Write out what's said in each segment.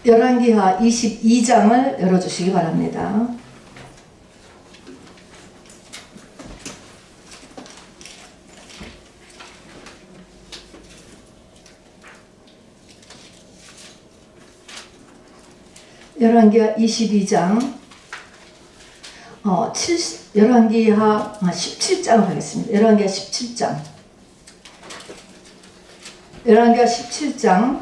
열왕기하 22장을 열어주시기 바랍니다. 열왕기하 22장 열왕기하 17장을 하겠습니다. 열왕기하 17장. 열왕기하 17장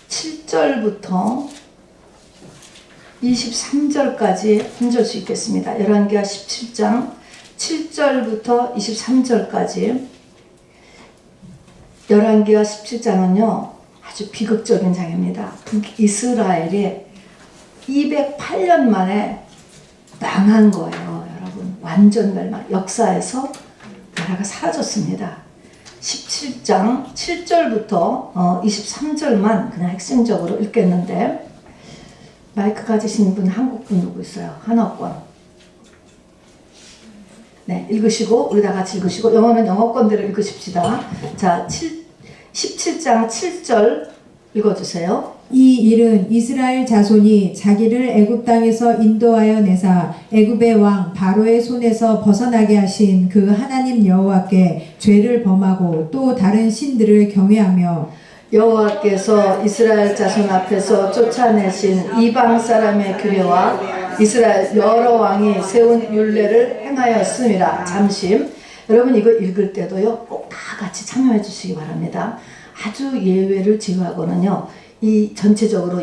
7절부터 23절까지 한 절씩 읽겠습니다. 열왕기하 17장 7절부터 23절까지. 열왕기하 17장은요 아주 비극적인 장입니다. 북이스라엘이 208년 만에 망한 거예요. 여러분, 완전 멸망. 역사에서 나라가 사라졌습니다. 17장 7절부터 23절만 그냥 핵심적으로 읽겠는데, 마이크 가지신 분 한국분 누구 있어요? 한어권. 네, 읽으시고 우리 다 같이 읽으시고, 영어는 영어권대로 읽으십시다. 자, 17장 7절 읽어주세요. 이 일은 이스라엘 자손이 자기를 애굽 땅에서 인도하여 내사 애굽의 왕 바로의 손에서 벗어나게 하신 그 하나님 여호와께 죄를 범하고 또 다른 신들을 경외하며, 여호와께서 이스라엘 자손 앞에서 쫓아내신 이방 사람의 규례와 이스라엘 여러 왕이 세운 율례를 행하였음이라. 잠시 여러분 이거 읽을 때도요 꼭 다 같이 참여해 주시기 바랍니다. 아주 예외를 제외하고는요 이 전체적으로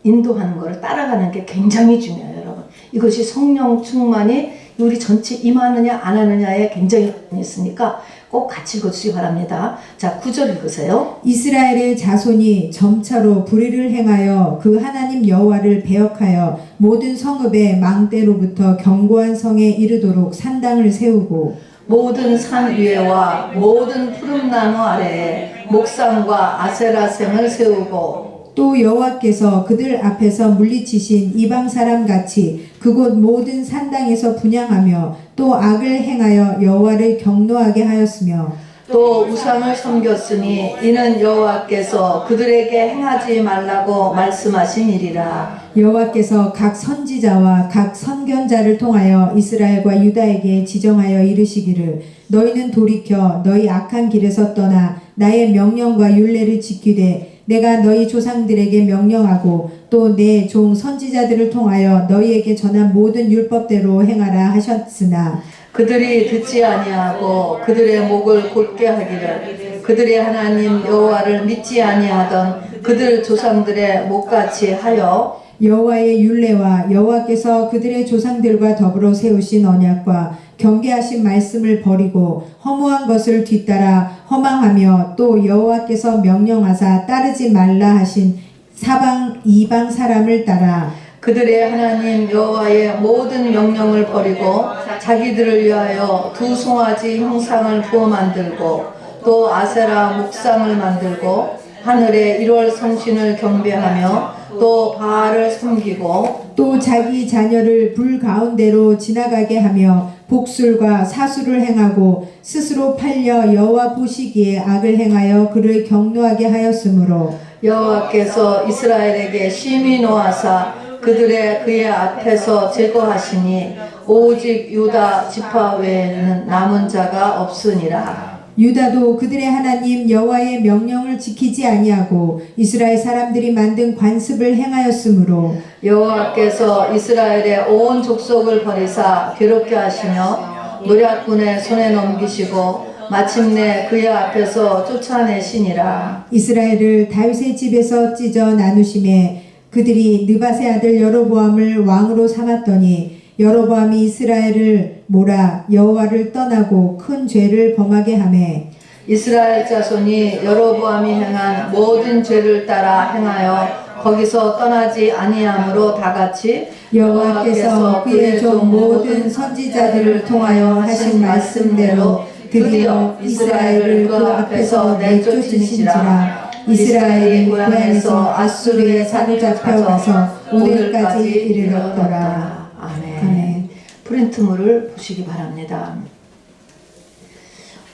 인도하는 것을 따라가는 게 굉장히 중요해요. 여러분, 이것이 성령 충만이 우리 전체 임하느냐 안 하느냐에 굉장히 있으니까 꼭 같이 읽어주시기 바랍니다. 자, 9절 읽으세요. 이스라엘의 자손이 점차로 불의를 행하여 그 하나님 여호와를 배역하여 모든 성읍의 망대로부터 견고한 성에 이르도록 산당을 세우고, 모든 산 위에와 모든 푸른 나무 아래에 목상과 아세라sem을 세우고, 또 여호와께서 그들 앞에서 물리치신 이방 사람 같이 그곳 모든 산당에서 분향하며 또 악을 행하여 여호와를 경노하게 하였으며, 또 우상을 섬겼으니 이는 여호와께서 그들에게 행하지 말라고 말씀하신 일이라. 여호와께서 각 선지자와 각 선견자를 통하여 이스라엘과 유다에게 지정하여 이르시기를, 너희는 돌이켜 너희 악한 길에서 떠나 나의 명령과 율례를 지키되 내가 너희 조상들에게 명령하고 또 내 종 선지자들을 통하여 너희에게 전한 모든 율법대로 행하라 하셨으나, 그들이 듣지 아니하고 그들의 목을 곧게 하기를 그들의 하나님 여호와를 믿지 아니하던 그들 조상들의 목같이 하여 여호와의 율례와 여호와께서 그들의 조상들과 더불어 세우신 언약과 경계하신 말씀을 버리고 허무한 것을 뒤따라 허망하며, 또 여호와께서 명령하사 따르지 말라 하신 사방 이방 사람을 따라 그들의 하나님 여호와의 모든 명령을 버리고 자기들을 위하여 두 송아지 형상을 부어 만들고 또 아세라 목상을 만들고 하늘의 1월 성신을 경배하며 또 바알을 섬기고, 또 자기 자녀를 불 가운데로 지나가게 하며 복술과 사수를 행하고 스스로 팔려 여호와 보시기에 악을 행하여 그를 경노하게 하였으므로, 여호와께서 이스라엘에게 심히 노하사 그의 앞에서 제거하시니 오직 유다 지파 외에는 남은 자가 없으니라. 유다도 그들의 하나님 여호와의 명령을 지키지 아니하고 이스라엘 사람들이 만든 관습을 행하였으므로, 여호와께서 이스라엘의 온 족속을 버리사 괴롭게 하시며 노략군의 손에 넘기시고 마침내 그의 앞에서 쫓아내시니라. 이스라엘을 다윗의 집에서 찢어 나누심에 그들이 느밧의 아들 여로보암을 왕으로 삼았더니, 여로보암이 이스라엘을 몰아 여호와를 떠나고 큰 죄를 범하게 하매, 이스라엘 자손이 여로보암이 행한 모든 죄를 따라 행하여 거기서 떠나지 아니함으로 다같이 여호와께서 그의 종 모든 선지자들을 통하여 하신 말씀대로 드디어 이스라엘을 그 앞에서 내쫓으신지라. 이스라엘이 고향에서 아수르에 사로잡혀 가서 오늘까지 이르렀더라. 아멘. 프린트물을 보시기 바랍니다.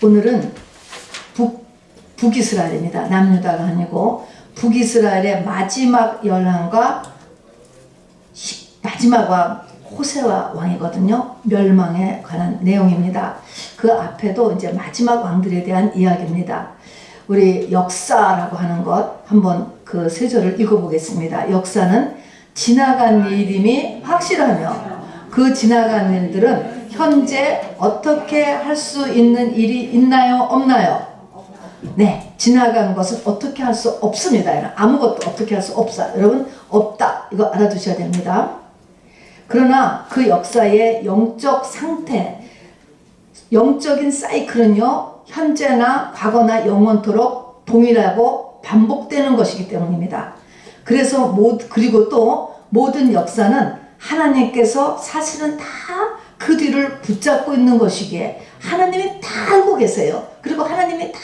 오늘은 북이스라엘입니다. 남유다가 아니고 북이스라엘의 마지막 열왕과 마지막 왕 호세와 왕이거든요. 멸망에 관한 내용입니다. 그 앞에도 이제 마지막 왕들에 대한 이야기입니다. 우리 역사라고 하는 것 한번 그 세 절을 읽어보겠습니다. 역사는 지나간 일임이 확실하며 그 지나간 일들은 현재 어떻게 할 수 있는 일이 있나요? 없나요? 네, 지나간 것은 어떻게 할 수 없습니다. 아무것도 어떻게 할 수 없어. 여러분, 없다. 이거 알아두셔야 됩니다. 그러나 그 역사의 영적 상태, 영적인 사이클은요, 현재나 과거나 영원토록 동일하고 반복되는 것이기 때문입니다. 그래서 그리고 또 모든 역사는 하나님께서 사실은 다 그 뒤를 붙잡고 있는 것이기에 하나님이 다 알고 계세요. 그리고 하나님이 다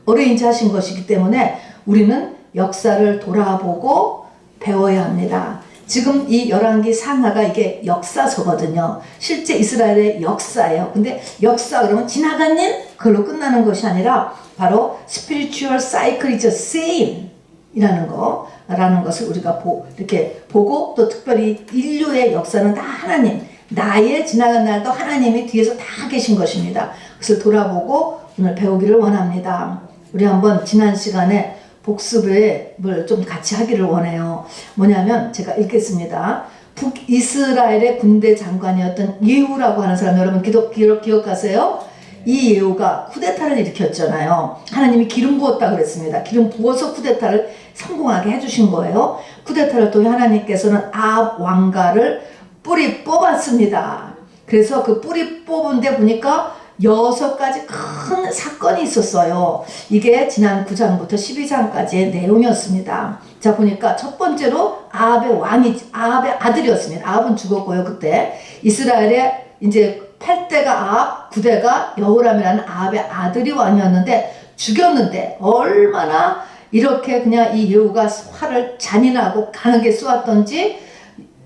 어레인지 하신 것이기 때문에 우리는 역사를 돌아보고 배워야 합니다. 지금 이 열왕기 상하가 이게 역사서거든요. 실제 이스라엘의 역사예요. 근데 역사 그러면 지나간 일? 그걸로 끝나는 것이 아니라 바로 spiritual cycle is the same 이라는 것을 우리가 이렇게 보고 또 특별히 인류의 역사는 다 하나님, 나의 지나간 날도 하나님이 뒤에서 다 계신 것입니다. 그래서 돌아보고 오늘 배우기를 원합니다. 우리 한번 지난 시간에 복습을 좀 같이 하기를 원해요. 뭐냐면 제가 읽겠습니다. 북이스라엘의 군대 장관이었던 예후라고 하는 사람 여러분 기억하세요? 이 예후가 쿠데타를 일으켰잖아요. 하나님이 기름 부었다 그랬습니다. 기름 부어서 쿠데타를 성공하게 해주신 거예요. 쿠데타를 통해 하나님께서는 아합 왕가를 뿌리 뽑았습니다. 그래서 그 뿌리 뽑은 데 보니까 6가지 큰 사건이 있었어요. 이게 지난 9장부터 12장까지의 내용이었습니다. 자, 보니까 첫 번째로 아합의 아들이었습니다. 아합은 죽었고요, 그때. 이스라엘의 이제 8대가 아합, 9대가 여호람이라는 아합의 아들이 왕이었는데 죽였는데 얼마나 이렇게 그냥 이 예후가 활을 잔인하고 강하게 쏘았던지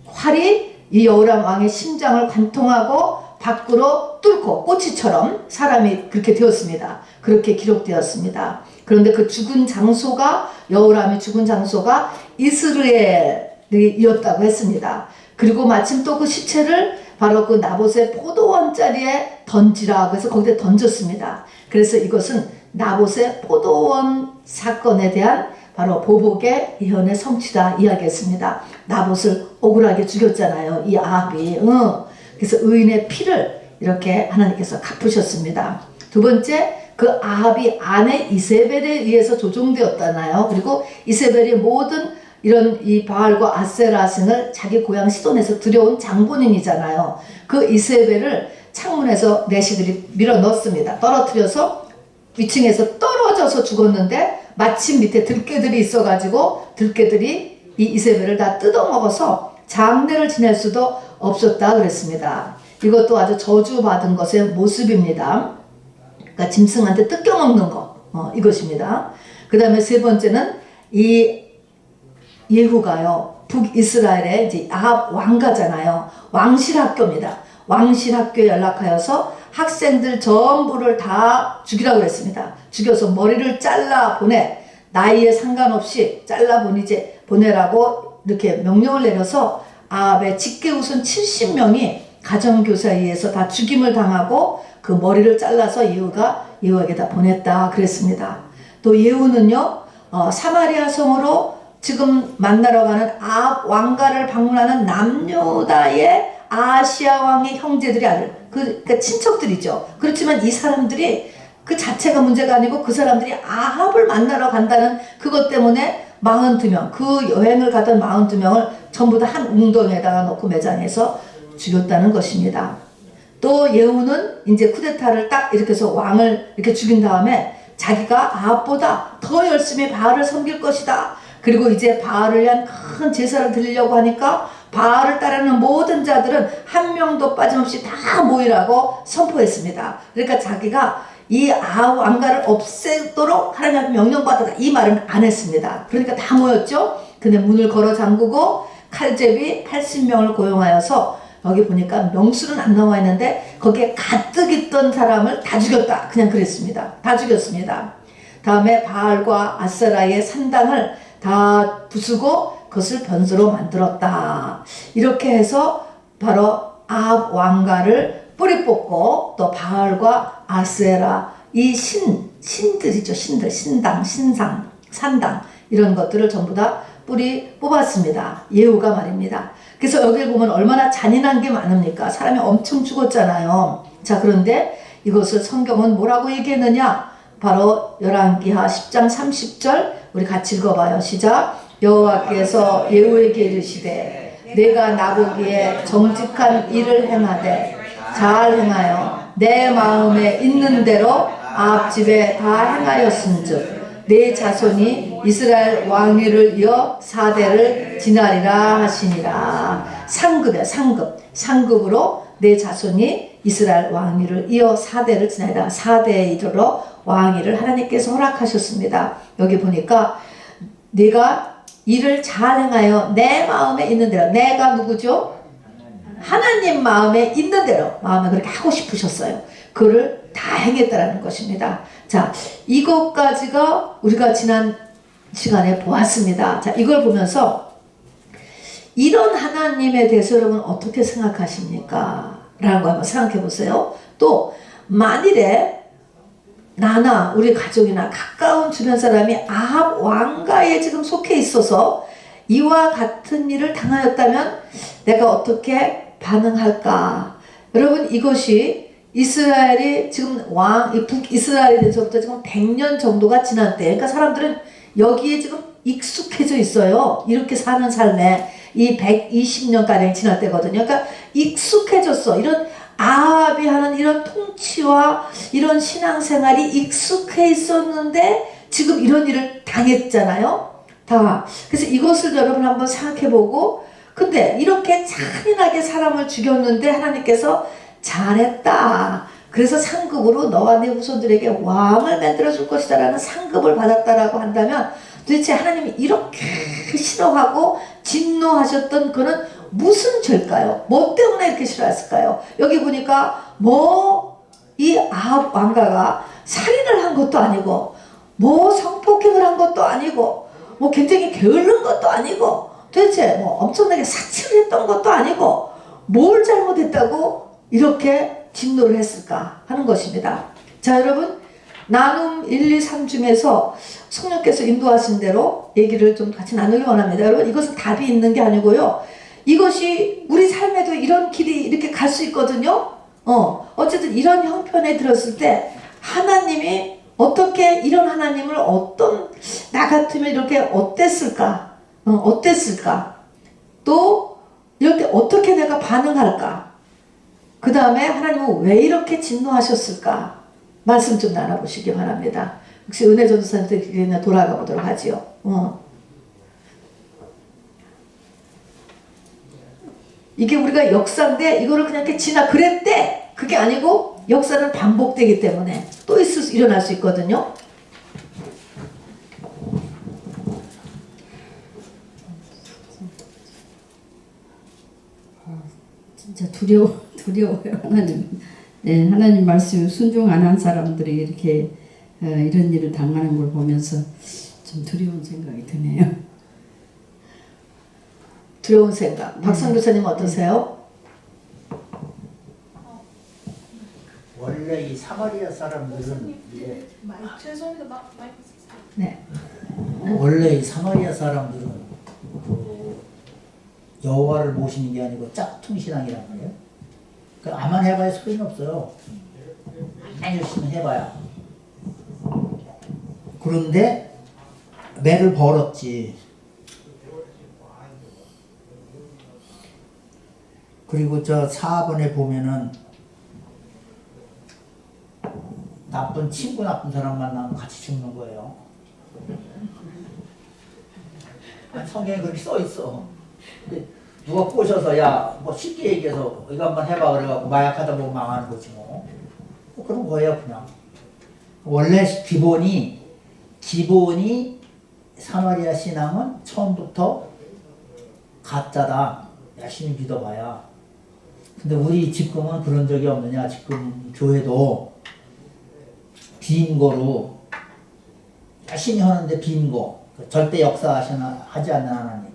활이 이 여호람 왕의 심장을 관통하고 밖으로 뚫고 꼬치처럼 사람이 그렇게 되었습니다. 그렇게 기록되었습니다. 그런데 그 죽은 장소가 여호람이 죽은 장소가 이스라엘이었다고 했습니다. 그리고 마침 또 그 시체를 바로 그 나봇의 포도원 자리에 던지라 그래서 거기에 던졌습니다. 그래서 이것은 나봇의 포도원 사건에 대한 바로 보복의 예언의 성취다 이야기했습니다. 나봇을 억울하게 죽였잖아요. 이 아합이. 그래서 의인의 피를 이렇게 하나님께서 갚으셨습니다. 두 번째, 그 아합이 아내 이세벨에 의해서 조종되었잖아요. 그리고 이세벨이 모든 이런 이 바알과 아세라 신을 자기 고향 시돈에서 들여온 장본인이잖아요. 그 이세벨을 창문에서 내시들이 밀어 넣었습니다. 떨어뜨려서 위층에서 떨어져서 죽었는데 마침 밑에 들깨들이 있어가지고 들깨들이 이 이세벨을 다 뜯어먹어서 장례를 지낼 수도 없었다 그랬습니다. 이것도 아주 저주받은 것의 모습입니다. 그러니까 짐승한테 뜯겨먹는 거 이것입니다. 그 다음에 세 번째는 이 예후가요 북이스라엘의 이제 아합 왕가잖아요. 왕실학교입니다. 왕실학교에 연락하여서 학생들 전부를 다 죽이라고 했습니다. 죽여서 머리를 잘라 보내, 나이에 상관없이 잘라 보내라고 이렇게 명령을 내려서 아합의 직계우선 70명이 가정교사에 의해서 다 죽임을 당하고 그 머리를 잘라서 예후에게다 보냈다 그랬습니다. 또 예후는요 사마리아 성으로 지금 만나러 가는 아합 왕가를 방문하는 남유다의 아시아 왕의 형제들이 아들, 그러니까 친척들이죠. 그렇지만 이 사람들이 그 자체가 문제가 아니고 그 사람들이 아합을 만나러 간다는 그것 때문에 42명, 그 여행을 가던 42명을 전부 다 한 웅덩이에다가 넣고 매장해서 죽였다는 것입니다. 또 예후는 이제 쿠데타를 딱 이렇게 해서 왕을 이렇게 죽인 다음에 자기가 아합보다 더 열심히 바알을 섬길 것이다. 그리고 이제 바알을 위한 큰 제사를 드리려고 하니까 바알을 따르는 모든 자들은 한 명도 빠짐없이 다 모이라고 선포했습니다. 그러니까 자기가 이 아합 왕가를 없애도록 하나님 명령받았다 이 말은 안 했습니다. 그러니까 다 모였죠. 근데 문을 걸어 잠그고 칼제비 80명을 고용하여서 여기 보니까 명수는 안 나와 있는데 거기에 가득 있던 사람을 다 죽였다 그냥 그랬습니다. 다 죽였습니다. 다음에 바알과 아세라의 산당을 다 부수고 그것을 변수로 만들었다. 이렇게 해서 바로 아합 왕가를 뿌리 뽑고 또 바알과 아세라 이 신들이죠. 신들, 신당, 신상, 산당 이런 것들을 전부 다 뿌리 뽑았습니다. 예후가 말입니다. 그래서 여기 보면 얼마나 잔인한 게 많습니까? 사람이 엄청 죽었잖아요. 자, 그런데 이것을 성경은 뭐라고 얘기했느냐? 바로 열왕기하 10장 30절 우리 같이 읽어봐요. 시작. 여호와께서 예후에게 이르시되 내가 나보기에 정직한 일을 행하되 잘 행하여 내 마음에 있는 대로 아합 집에 다 행하였은즉 내 자손이 이스라엘 왕위를 이어 4대를 지나리라 하시니라. 상급이야, 상급으로 내 자손이 이스라엘 왕위를 이어 4대를 지나리라. 4대에 이르러 왕위를 하나님께서 허락하셨습니다. 여기 보니까 내가 일을 잘 행하여 내 마음에 있는 대로, 내가 누구죠? 하나님 마음에 있는 대로, 마음에 그렇게 하고 싶으셨어요. 그거를 다 행했다라는 것입니다. 자, 이것까지가 우리가 지난 시간에 보았습니다. 자, 이걸 보면서 이런 하나님에 대해서 여러분 어떻게 생각하십니까? 라는 거 한번 생각해 보세요. 또 만일에 나나 우리 가족이나 가까운 주변 사람이 아합 왕가에 지금 속해 있어서 이와 같은 일을 당하였다면 내가 어떻게 반응할까? 여러분, 이것이 이스라엘이 지금 북이스라엘에 대해서부터 지금 100년 정도가 지난 때, 그러니까 사람들은 여기에 지금 익숙해져 있어요. 이렇게 사는 삶에 이 120년가량 지날 때거든요. 그러니까 익숙해졌어. 이런 아합이 하는 이런 통치와 이런 신앙생활이 익숙해 있었는데 지금 이런 일을 당했잖아요. 다. 그래서 이것을 여러분 한번 생각해보고, 근데 이렇게 잔인하게 사람을 죽였는데 하나님께서 잘했다. 그래서 상급으로 너와 네 후손들에게 왕을 만들어 줄 것이다 라는 상급을 받았다라고 한다면 도대체 하나님이 이렇게 싫어하고 진노하셨던 그는 무슨 죄일까요? 뭐 때문에 이렇게 싫어했을까요? 여기 보니까 이 아합 왕가가 살인을 한 것도 아니고 성폭행을 한 것도 아니고 굉장히 게으른 것도 아니고 도대체 엄청나게 사치를 했던 것도 아니고 뭘 잘못했다고 이렇게 진노를 했을까 하는 것입니다. 자, 여러분, 나눔 1, 2, 3 중에서 성령께서 인도하신 대로 얘기를 좀 같이 나누기 원합니다. 여러분, 이것은 답이 있는 게 아니고요. 이것이 우리 삶에도 이런 길이 이렇게 갈 수 있거든요. 어쨌든 이런 형편에 들었을 때 하나님이 어떻게 이런 하나님을 나 같으면 이렇게 어땠을까? 또 이렇게 어떻게 내가 반응할까? 그 다음에 하나님은 왜 이렇게 진노하셨을까? 말씀 좀 나눠보시기 바랍니다. 혹시 은혜 전도사님한테 돌아가 보도록 하지요. 이게 우리가 역사인데 이거를 그냥 이렇게 그랬대 그게 아니고 역사는 반복되기 때문에 또 일어날 수 있거든요. 진짜 두려워요. 하나님. 네, 하나님 말씀 순종 안 한 사람들이 이렇게 이런 일을 당하는 걸 보면서 좀 두려운 생각이 드네요. 두려운 생각. 박성 교사님 어떠세요? 원래 이 사마리아 사람들은 네. 원래 이 사마리아 사람들은 여호와를 모시는 게 아니고 짝퉁 신앙이란 말이에요. 그 아만 해봐야 소리는 없어요. 아만 열심히 해봐야. 그런데 매를 벌었지. 그리고 저 4번에 보면은 나쁜 사람 만나면 같이 죽는 거예요. 성경에 그렇게 써 있어. 근데 누가 꼬셔서 쉽게 얘기해서 이거 한번 해봐 그래갖고 마약하다 보면 망하는 거지 뭐. 그런 거예요 그냥. 원래 기본이 사마리아 신앙은 처음부터 가짜다. 열심히 믿어봐야. 근데 우리 지금은 그런 적이 없느냐. 지금 교회도 빈 거로 열심히 하는데 빈고, 절대 역사하지 않는 하나님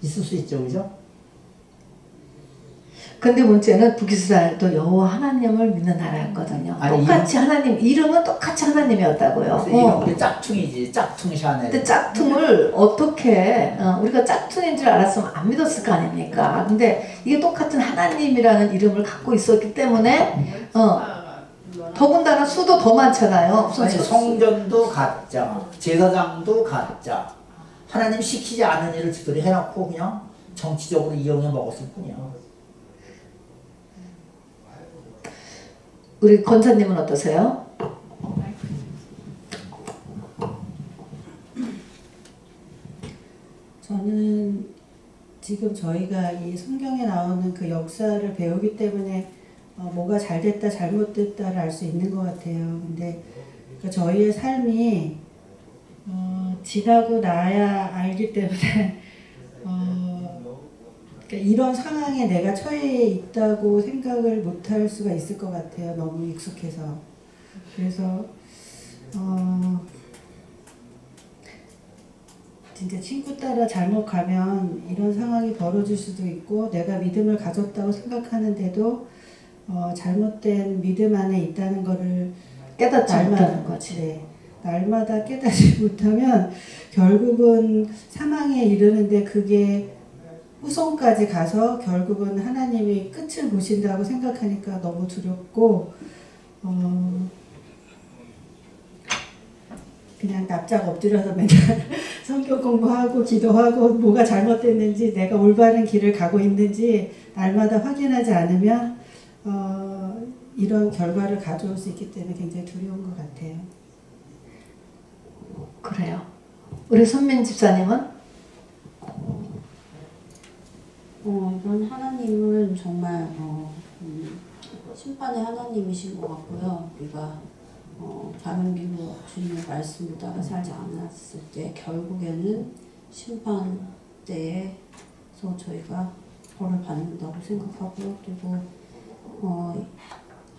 있을 수 있죠, 그죠? 근데 문제는 북이스라엘도 여호와 하나님을 믿는 나라였거든요. 아니, 똑같이 하나님 이름은 똑같이 하나님이었다고요. 그래서 이건 우리 짝퉁이지, 짝퉁 샤넬. 근데 짝퉁을 어떻게 우리가 짝퉁인 줄 알았으면 안 믿었을 거 아닙니까? 근데 이게 똑같은 하나님이라는 이름을 갖고 있었기 때문에 더군다나 수도 더 많잖아요. 아니, 성전도 가짜, 제사장도 가짜. 하나님 시키지 않은 일을 지들이 해놓고 그냥 정치적으로 이용해 먹었을 뿐이야. 우리 권사님은 어떠세요? 저는 지금 저희가 이 성경에 나오는 그 역사를 배우기 때문에 뭐가 잘 됐다 잘못됐다를 알 수 있는 것 같아요. 근데 그 저희의 삶이 지나고 나야 알기 때문에 그러니까 이런 상황에 내가 처해 있다고 생각을 못할 수가 있을 것 같아요. 너무 익숙해서. 그래서 진짜 친구 따라 잘못 가면 이런 상황이 벌어질 수도 있고 내가 믿음을 가졌다고 생각하는데도 잘못된 믿음 안에 있다는 거를 깨닫지 못하는 거지. 네, 날마다 깨닫지 못하면 결국은 사망에 이르는데 그게 후손까지 가서 결국은 하나님이 끝을 보신다고 생각하니까 너무 두렵고 그냥 납작 엎드려서 맨날 성경 공부하고 기도하고 뭐가 잘못됐는지 내가 올바른 길을 가고 있는지 날마다 확인하지 않으면 이런 결과를 가져올 수 있기 때문에 굉장히 두려운 것 같아요. 그래요. 우리 선민 집사님은? 이런 하나님은 정말 심판의 하나님이신 것 같고요. 우리가 바른기로 주님의 말씀을 따라 살지 않았을 때 결국에는 심판 때에서 저희가 벌을 받는다고 생각하고요. 그리고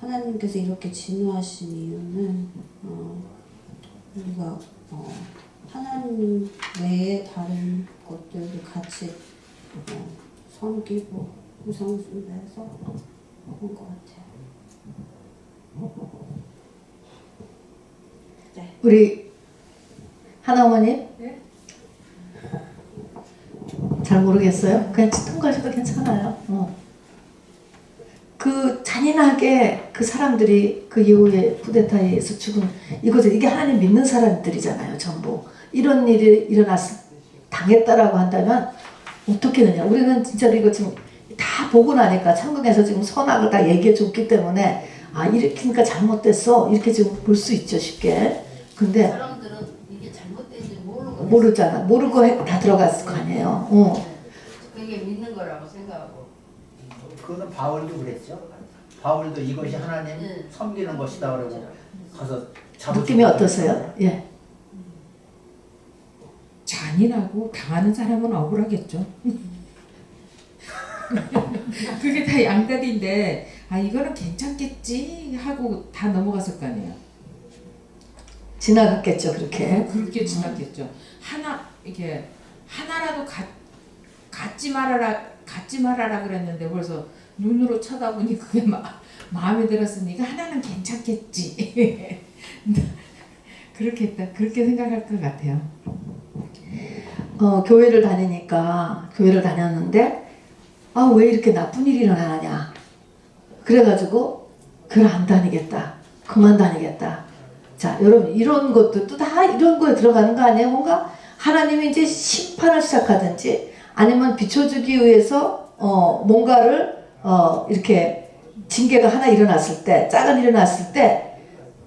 하나님께서 이렇게 진노하신 이유는 우리가 하나님 외에 다른 것들을 같이 섬기고 우상숭배해서 그런 것 같아요. 네. 우리 하나어머님? 네? 잘 모르겠어요. 그냥 통과하셔도 괜찮아요. 그 잔인하게 그 사람들이 그 이후에 쿠데타에 의해서 죽은 이거죠. 이게 하나님 믿는 사람들이잖아요. 전부. 이런 일이 당했다라고 한다면 어떻게 되냐. 우리는 진짜로 이거 지금 다 보고 나니까 천국에서 지금 선악을 다 얘기해 줬기 때문에 이렇게니까 잘못됐어. 이렇게 지금 볼 수 있죠. 쉽게. 근데 사람들은 이게 잘못된지 모르잖아. 모르고 다 들어갔을 거 아니에요. 그게 믿는 거라고 생각하고. 그거는 바울도 그랬죠. 바울도 이것이 하나님 섬기는 것이다 그러고 가서 느낌이 어떠세요? 예. 잔인하고 당하는 사람은 억울하겠죠. 그게 다 양다리인데 이거는 괜찮겠지 하고 다 넘어갔을 거 아니에요. 지나갔겠죠. 그렇게. 그렇게 지났겠죠. 이게 하나라도 갖지 말아라 그랬는데 벌써 눈으로 쳐다보니 그게 마음에 들었으니까 하나는 괜찮겠지. 그렇게 생각할 것 같아요. 교회를 다녔는데 왜 이렇게 나쁜 일이 일어나냐. 그래가지고 교회 안 다니겠다. 그만 다니겠다. 자, 여러분 이런 것들도 다 이런 거에 들어가는 거 아니에요? 뭔가 하나님이 이제 심판을 시작하든지 아니면 비춰주기 위해서 뭔가를 이렇게 징계가 하나 일어났을 때, 작은 일이 일어났을 때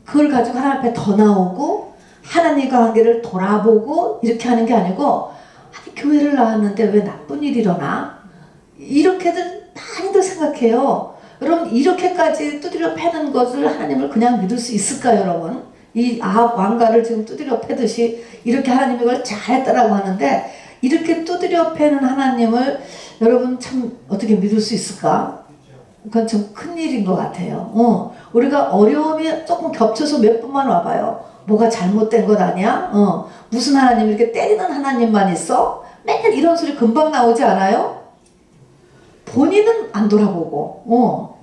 그걸 가지고 하나님 앞에 더 나오고 하나님과 관계를 돌아보고 이렇게 하는 게 아니고 교회를 나왔는데 왜 나쁜 일이 일어나? 이렇게들 많이들 생각해요. 여러분 이렇게까지 두드려 패는 것을 하나님을 그냥 믿을 수 있을까요, 여러분? 이 아합 왕가를 지금 두드려 패듯이 이렇게 하나님이 그걸 잘했다라고 하는데 이렇게 두드려 패는 하나님을 여러분 참 어떻게 믿을 수 있을까? 그건 좀 큰일인 것 같아요. 우리가 어려움이 조금 겹쳐서 몇 번만 와봐요. 뭐가 잘못된 것 아니야? 무슨 하나님 이렇게 때리는 하나님만 있어? 맨날 이런 소리 금방 나오지 않아요? 본인은 안 돌아보고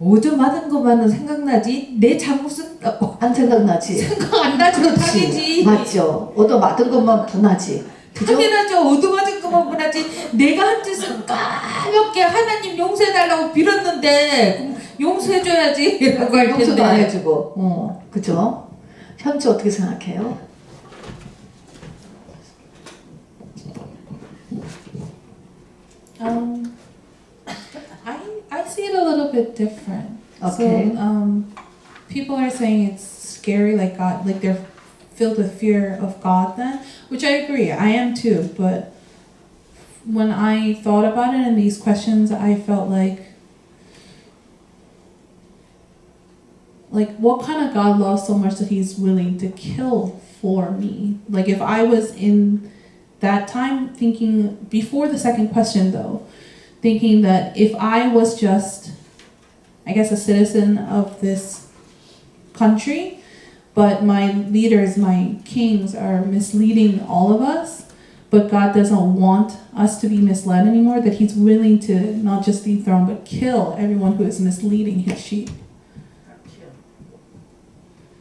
얻어맞은 것만은 생각나지 내 잘못은 안 생각나지? 생각 안 나죠. 당연히. 맞죠. 얻어맞은 것만 분하지. 그죠? 당연하죠. 얻어맞은 것만 분하지. 내가 한 짓은 까맣게 하나님 용서해달라고 빌었는데 그럼 용서해줘야지 라고 할 텐데. 용서도 안 해주고. 그죠? 현주 어떻게 생각해요? I see it a little bit different. Okay. So people are saying it's scary, like God, like they're filled with fear of God. Then, which I agree, I am too. But when I thought about it in these questions, I felt like what kind of God loves so much that He's willing to kill for me? Like if I was in that time thinking before the second question though. Thinking that if I was just, I guess, a citizen of this country, but my leaders, my kings are misleading all of us, but God doesn't want us to be misled anymore, that He's willing to not just dethrone, but kill everyone who is misleading His sheep.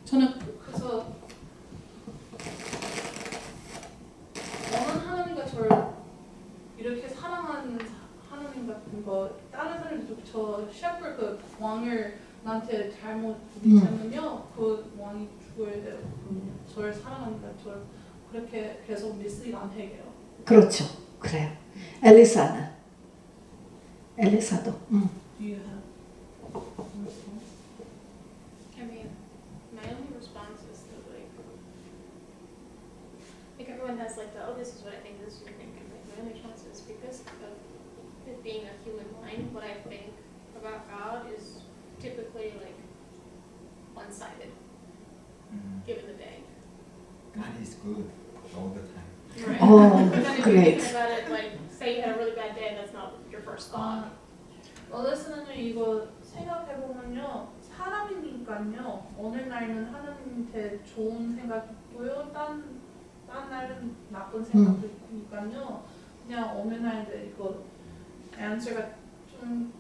저는 그래서 어느 하나님과 저를 이렇게 사랑하는 하나님 같은 거 다른 사람들도 저 셰퍼 그 왕을 나한테 잘못 부딪히면요 그 왕이 죽어야 돼요. 저를 사랑하니까 저를 그렇게 계속 미스리드 안 해요. 그렇죠. 그래요. 엘리사는? 엘리사도. Do you have? I mean, my only response is to like everyone has like the, oh, this is what I think, this is what I think. And like my only response is because of it being a human mind, what I think about God is typically like one-sided, given the day. God is good all the time. Right. Oh, But then if great. you think about it, like say you had a really bad day, that's not your first thought. 어데스는요 이거 생각해 보면요 사람이니까요 어느 날은 하나님한테 좋은 생각이 있고요 딴 날은 나쁜 생각도 있으니까요 그냥 어느 날들 이거 answer가 좀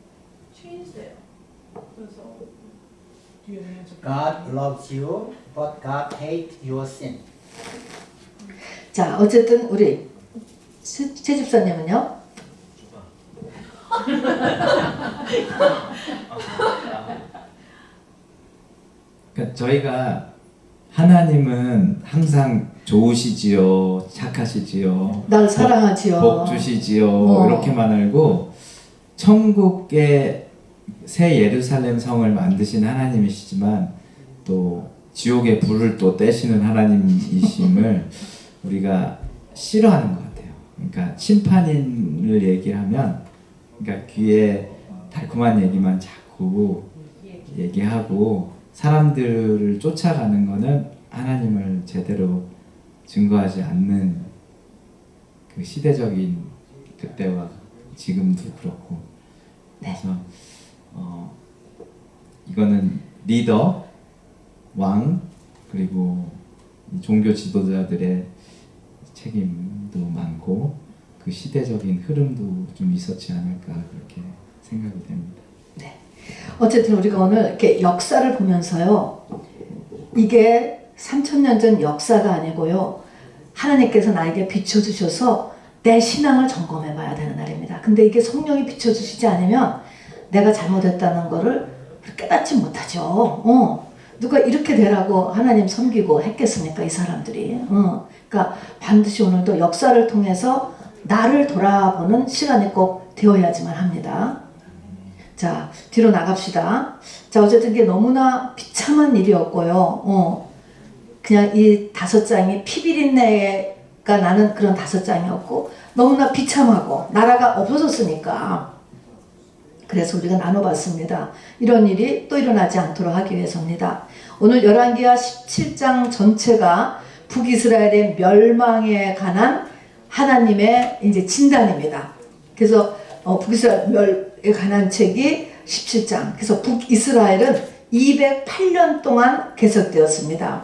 change 돼요. 그래서 do you have an answer? God loves you, but God hates your sin. 자, 어쨌든 우리 최 집사님은요? 그러니까 저희가 하나님은 항상 좋으시지요, 착하시지요, 날 사랑하지요. 복 주시지요 이렇게만 알고 천국의 새 예루살렘 성을 만드신 하나님이시지만 또 지옥의 불을 또 떼시는 하나님이심을 우리가 싫어하는 것 같아요. 그러니까 심판인을 얘기하면 그러니까 귀에 달콤한 얘기만 자꾸 얘기하고 사람들을 쫓아가는 거는 하나님을 제대로 증거하지 않는 그 시대적인 그때와 지금도 그렇고 그래서 이거는 리더, 왕 그리고 종교 지도자들의 책임도 많고 그 시대적인 흐름도 좀 있었지 않을까 그렇게 생각이 됩니다. 네. 어쨌든 우리가 오늘 이렇게 역사를 보면서요. 이게 3000년 전 역사가 아니고요. 하나님께서 나에게 비춰주셔서 내 신앙을 점검해 봐야 되는 날입니다. 근데 이게 성령이 비춰주시지 않으면 내가 잘못했다는 거를 깨닫지 못하죠. 누가 이렇게 되라고 하나님 섬기고 했겠습니까? 이 사람들이. 그러니까 반드시 오늘도 역사를 통해서 나를 돌아보는 시간이 꼭 되어야지만 합니다. 자, 뒤로 나갑시다. 자, 어쨌든 이게 너무나 비참한 일이었고요. 그냥 이 5장이 피비린내가 나는 그런 5장이었고 너무나 비참하고 나라가 없어졌으니까 그래서 우리가 나눠봤습니다. 이런 일이 또 일어나지 않도록 하기 위해서입니다. 오늘 열왕기하 17장 전체가 북이스라엘의 멸망에 관한 하나님의 이제 진단입니다. 그래서 북이스라엘에 관한 책이 17장. 그래서 북이스라엘은 208년 동안 계속되었습니다.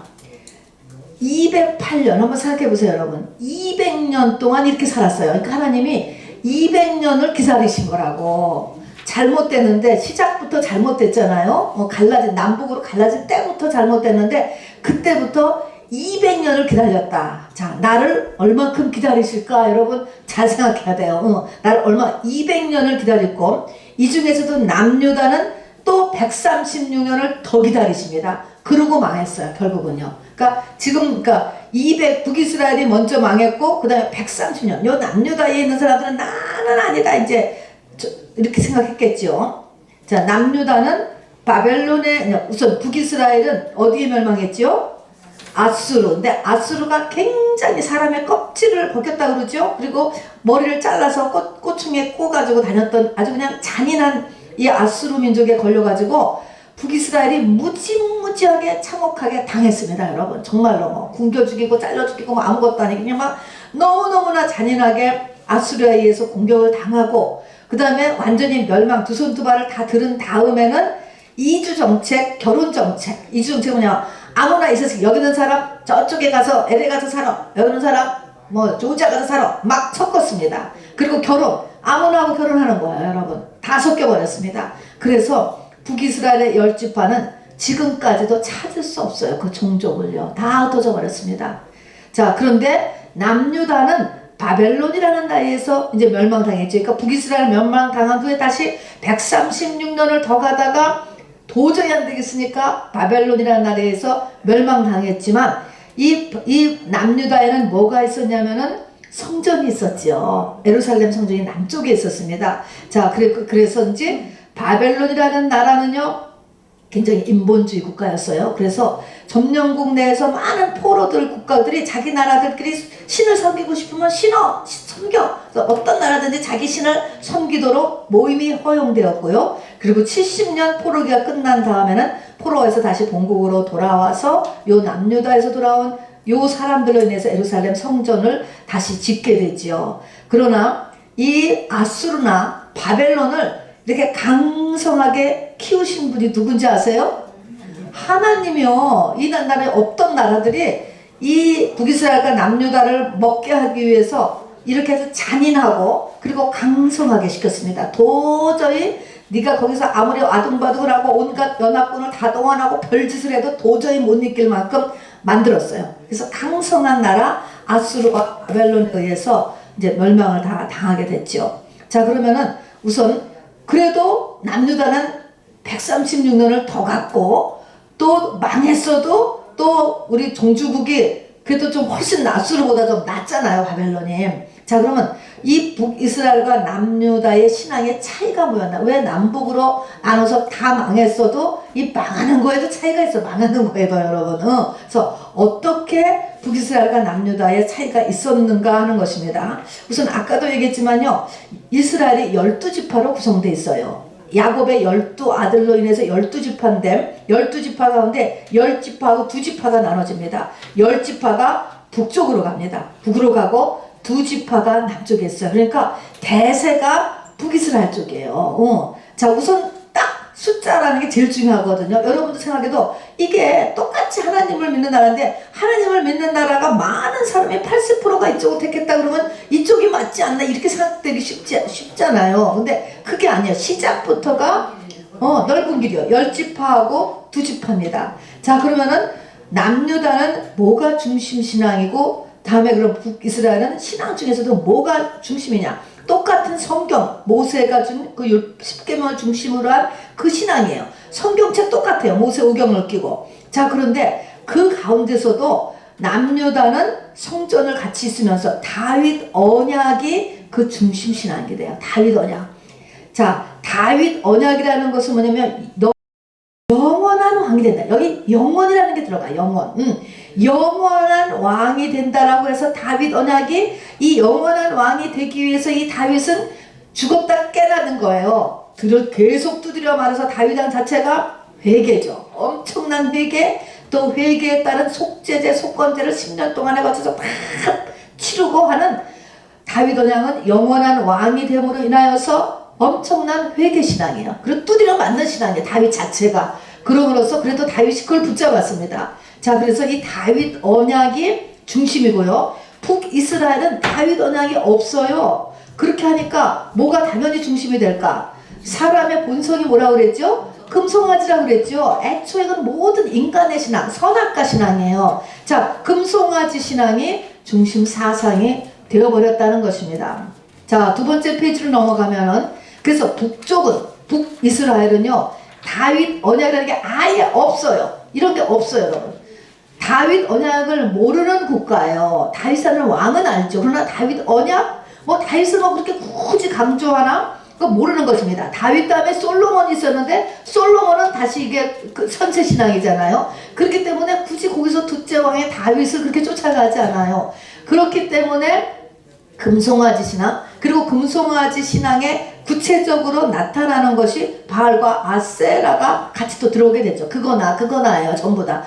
208년 한번 생각해 보세요, 여러분. 200년 동안 이렇게 살았어요. 그러니까 하나님이 200년을 기다리신 거라고. 잘못됐는데 시작부터 잘못됐잖아요. 갈라진 남북으로 갈라진 때부터 잘못됐는데 그때부터 200년을 기다렸다. 자, 나를 얼만큼 기다리실까? 여러분 잘 생각해야 돼요. 나를 얼마 200년을 기다렸고 이 중에서도 남유다는 또 136년을 더 기다리십니다. 그러고 망했어요. 결국은요. 그러니까 지금 북이스라엘이 먼저 망했고 그다음에 130년 요 남유다에 있는 사람들은 나는 아니다 이제 이렇게 생각했겠죠. 자, 남유다는 바벨론에 우선 북이스라엘은 어디에 멸망했죠? 아수르. 근데 아수르가 굉장히 사람의 껍질을 벗겼다 그러죠. 그리고 머리를 잘라서 꼬충에 꼬가지고 다녔던 아주 그냥 잔인한 이 아수르 민족에 걸려가지고 북이스라엘이 무지무지하게 참혹하게 당했습니다. 여러분 정말로 뭐 굶겨 죽이고 잘려 죽이고 뭐 아무것도 아니고 그냥 막 너무너무나 잔인하게 아수르에 의해서 공격을 당하고 그 다음에 완전히 멸망 두 손 두 발을 다 들은 다음에는 이주 정책, 결혼 정책. 이주 정책은 뭐냐? 아무나 있어서 여기 있는 사람 저쪽에 가서 LA 가서 살아. 여기 있는 사람 뭐 조지아 가서 살아. 막 섞었습니다. 그리고 결혼 아무나 하고 결혼하는 거예요, 여러분. 다 섞여버렸습니다. 그래서 북이스라엘의 10지파는 지금까지도 찾을 수 없어요. 그 종족을요. 다 흩어져 버렸습니다. 자, 그런데 남유다는 바벨론이라는 나라에서 이제 멸망당했죠. 그러니까 북이스라엘 멸망당한 후에 다시 136년을 더 가다가 도저히 안 되겠으니까 바벨론이라는 나라에서 멸망당했지만 이 남유다에는 뭐가 있었냐면은 성전이 있었죠. 예루살렘 성전이 남쪽에 있었습니다. 자, 그래서인지 바벨론이라는 나라는요 굉장히 인본주의 국가였어요. 그래서 점령국 내에서 많은 포로들 국가들이 자기 나라들끼리 신을 섬기고 싶으면 섬겨. 어떤 나라든지 자기 신을 섬기도록 모임이 허용되었고요. 그리고 70년 포로기가 끝난 다음에는 포로에서 다시 본국으로 돌아와서 요 남유다에서 돌아온 요 사람들로 인해서 예루살렘 성전을 다시 짓게 되지요. 그러나 이 아수르나 바벨론을 이렇게 강성하게 키우신 분이 누군지 아세요? 하나님이요. 이 나라의 어떤 나라들이 이 북이스라엘과 남유다를 먹게 하기 위해서 이렇게 해서 잔인하고 그리고 강성하게 시켰습니다. 도저히 네가 거기서 아무리 아둥바둥을 하고 온갖 연합군을 다 동원하고 별짓을 해도 도저히 못 이길 만큼 만들었어요. 그래서 강성한 나라 아수르와 바벨론에 의해서 이제 멸망을 다 당하게 됐죠. 자, 그러면은 우선 그래도 남유다는 136년을 더 갔고 또 망했어도 또 우리 종주국이 그래도 좀 훨씬 아수르보다 좀 낫잖아요, 바벨론이. 자, 그러면 이 북이스라엘과 남유다의 신앙의 차이가 뭐였나? 왜 남북으로 나눠서 다 망했어도 이 망하는 거에도 차이가 있어. 망하는 거에도 여러분. 그래서 어떻게 북이스라엘과 남유다의 차이가 있었는가 하는 것입니다. 우선 아까도 얘기했지만요. 이스라엘이 12지파로 구성되어 있어요. 야곱의 12아들로 인해서 12지파인데 12지파 가운데 10지파하고 2지파가 나눠집니다. 10지파가 북쪽으로 갑니다. 북으로 가고 2지파가 남쪽에 있어요. 그러니까 대세가 북이스라엘 쪽이에요. 자, 우선 딱 숫자라는 게 제일 중요하거든요. 여러분도 생각해도 이게 똑같이 하나님을 믿는 나라인데 하나님을 믿는 나라가 많은 사람의 80%가 이쪽을 택했다 그러면 이쪽이 맞지 않나 이렇게 생각되기 쉽잖아요. 근데 그게 아니에요. 시작부터가 넓은 길이요. 10지파하고 2지파입니다. 자, 그러면은 남유다는 뭐가 중심 신앙이고 다음에 그럼 북이스라엘은 신앙 중에서도 뭐가 중심이냐? 똑같은 성경, 모세가 준 그 10계명을 중심으로 한 그 신앙이에요. 성경책 똑같아요. 모세 오경을 끼고. 자, 그런데 그 가운데서도 남유다는 성전을 같이 있으면서 다윗 언약이 그 중심 신앙이 돼요. 다윗 언약. 자, 다윗 언약이라는 것은 뭐냐면 영원한 왕이 된다. 여기 영원이라는 게 들어가. 영원. 영원한 왕이 된다라고 해서 다윗 언약이 이 영원한 왕이 되기 위해서 이 다윗은 죽었다 깨나는 거예요. 그를 계속 두드려 말해서 다윗왕 자체가 회개죠. 엄청난 회개, 또 회개에 따른 속죄제, 속건제를 10년 동안에 거쳐서 막 치르고 하는 다윗 언약은 영원한 왕이 됨으로 인하여서 엄청난 회개 신앙이에요. 그리고 두드려 맞는 신앙이에요. 다윗 자체가. 그럼으로써 그래도 다윗이 그걸 붙잡았습니다. 자, 그래서 이 다윗 언약이 중심이고요. 북이스라엘은 다윗 언약이 없어요. 그렇게 하니까 뭐가 당연히 중심이 될까? 사람의 본성이 뭐라고 그랬죠? 금송아지라고 그랬죠. 애초에 그 모든 인간의 신앙, 선악과 신앙이에요. 자, 금송아지 신앙이 중심 사상이 되어버렸다는 것입니다. 자, 두 번째 페이지로 넘어가면은, 그래서 북이스라엘은요, 다윗 언약이라는 게 아예 없어요. 이런 게 없어요, 여러분. 다윗 언약을 모르는 국가예요. 다윗이라는 왕은 알죠. 그러나 다윗 언약? 뭐 다윗을 뭐 그렇게 굳이 강조하나? 그거 모르는 것입니다. 다윗 다음에 솔로몬이 있었는데 솔로몬은 다시 이게 그 선체 신앙이잖아요. 그렇기 때문에 굳이 거기서 둘째 왕의 다윗을 그렇게 쫓아가지 않아요. 그렇기 때문에 금송아지 신앙, 그리고 금송아지 신앙에 구체적으로 나타나는 것이 바알과 아세라가 같이 또 들어오게 되죠. 그거나예요. 전부 다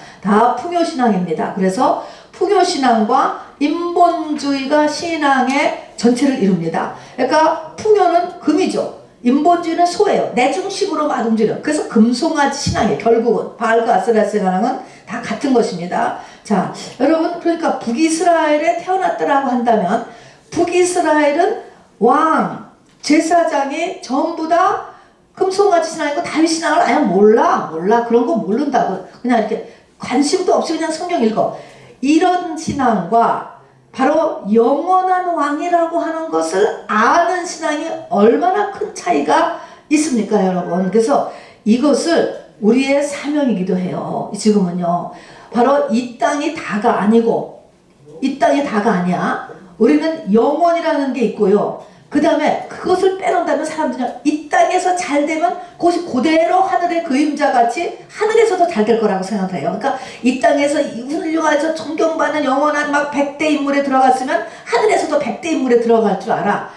풍요신앙입니다. 그래서 풍요신앙과 인본주의가 신앙의 전체를 이룹니다. 그러니까 풍요는 금이죠. 인본주의는 소예요. 내 중심으로만 움직여요. 그래서 금송아지 신앙이에요. 결국은 바알과 아세라 신앙은 다 같은 것입니다. 자, 여러분, 그러니까 북이스라엘에 태어났다라고 한다면 북이스라엘은 왕, 제사장이 전부 다 금송아지 신앙이고 다윗 신앙을 아예 몰라. 그런 거 모른다고. 그냥 이렇게 관심도 없이 그냥 성경 읽어. 이런 신앙과 바로 영원한 왕이라고 하는 것을 아는 신앙이 얼마나 큰 차이가 있습니까, 여러분? 그래서 이것을 우리의 사명이기도 해요. 지금은요. 바로 이 땅이 다가 아니고, 이 땅이 다가 아니야. 우리는 영원이라는 게 있고요. 그 다음에 그것을 빼놓는다면 사람들이 이 땅에서 잘 되면 그것이 그대로 하늘의 그림자같이 하늘에서도 잘 될 거라고 생각해요. 그러니까 이 땅에서 훌륭해서 존경받는 영원한 막 100대 인물에 들어갔으면 하늘에서도 100대 인물에 들어갈 줄 알아.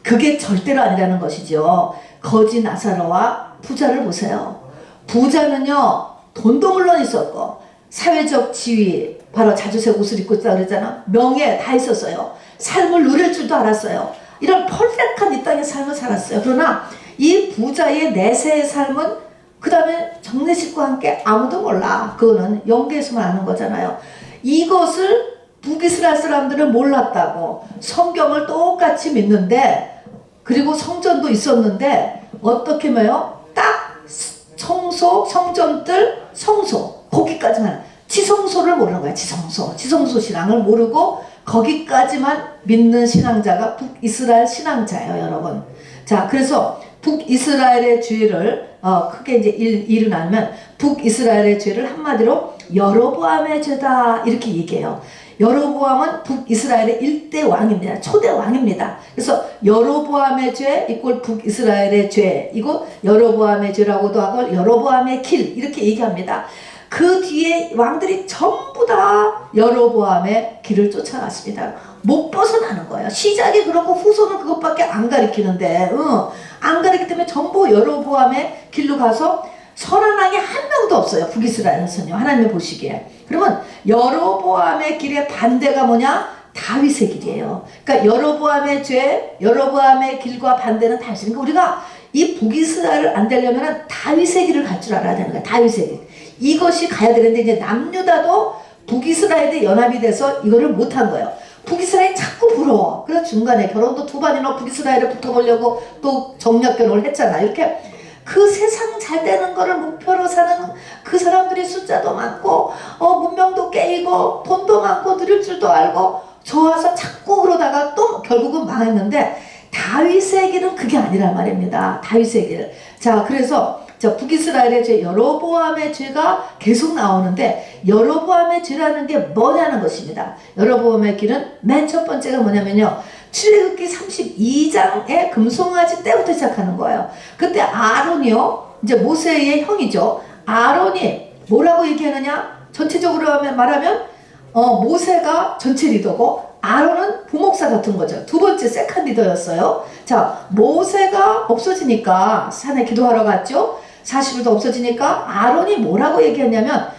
그게 절대로 아니라는 것이죠. 거지 나사로와 부자를 보세요. 부자는요, 돈도 물론 있었고 사회적 지위, 바로 자주색 옷을 입고 있다 그랬잖아. 명예 다 있었어요. 삶을 누릴 줄도 알았어요. 이런 퍼펙트한 이 땅의 삶을 살았어요. 그러나 이 부자의 내세의 삶은 그 다음에 장례식과 함께 아무도 몰라. 그거는 영계에서만 아는 거잖아요. 이것을 북이스라엘 사람들은 몰랐다고. 성경을 똑같이 믿는데, 그리고 성전도 있었는데 어떻게 해요? 딱 성소, 성전들, 성소 거기까지만, 지성소를 모르는 거야. 지성소 신앙을 모르고 거기까지만 믿는 신앙자가 북이스라엘 신앙자예요, 여러분. 자, 그래서 북이스라엘의 죄를 크게 이제 일을 나누면 북이스라엘의 죄를 한마디로 여로보암의 죄다 이렇게 얘기해요. 여로보암은 북이스라엘의 1대 왕입니다. 초대 왕입니다. 그래서 여로보암의 죄 이꼴 북이스라엘의 죄, 이거 여로보암의 죄라고도 하고 여로보암의 길 이렇게 얘기합니다. 그 뒤에 왕들이 전부 다 여로보암의 길을 쫓아갔습니다. 못 벗어나는 거예요. 시작이 그렇고 후손은 그것밖에 안 가리키는데, 안 가리키기 때문에 전부 여로보암의 길로 가서 선한 왕이 한 명도 없어요. 북이스라엘에서는요. 하나님이 보시기에. 그러면 여로보암의 길의 반대가 뭐냐? 다윗의 길이에요. 그러니까 여로보암의 죄, 여로보암의 길과 반대는 다윗. 그러니까 우리가 이 북이스라엘을 안 되려면 다윗의 길을 갈 줄 알아야 되는 거야. 다윗의 길. 이것이 가야 되는데 이제 남유다도 북이스라엘에 연합이 돼서 이거를 못한 거예요. 북이스라엘이 자꾸 부러워. 그래서 중간에 결혼도 2번이나 북이스라엘에 붙어보려고 또 정략 결혼을 했잖아. 이렇게 그 세상 잘 되는 거를 목표로 사는 그 사람들이 숫자도 많고 문명도 깨이고 돈도 많고 누릴 줄도 알고 좋아서 자꾸 그러다가 또 결국은 망했는데 다윗의 길은 그게 아니란 말입니다. 다윗의 길. 자, 그래서 북이스라엘의 죄, 여로보암의 죄가 계속 나오는데 여로보암의 죄라는 게 뭐냐는 것입니다. 여로보암의 길은 맨 첫 번째가 뭐냐면요. 출애굽기 32장의 금송아지 때부터 시작하는 거예요. 그때 아론이요, 이제 모세의 형이죠. 아론이 뭐라고 얘기하느냐? 전체적으로 말하면 모세가 전체 리더고 아론은 부목사 같은 거죠. 두 번째 세컨 리더였어요. 자, 모세가 없어지니까 산에 기도하러 갔죠. 40일도 없어지니까 아론이 뭐라고 얘기했냐면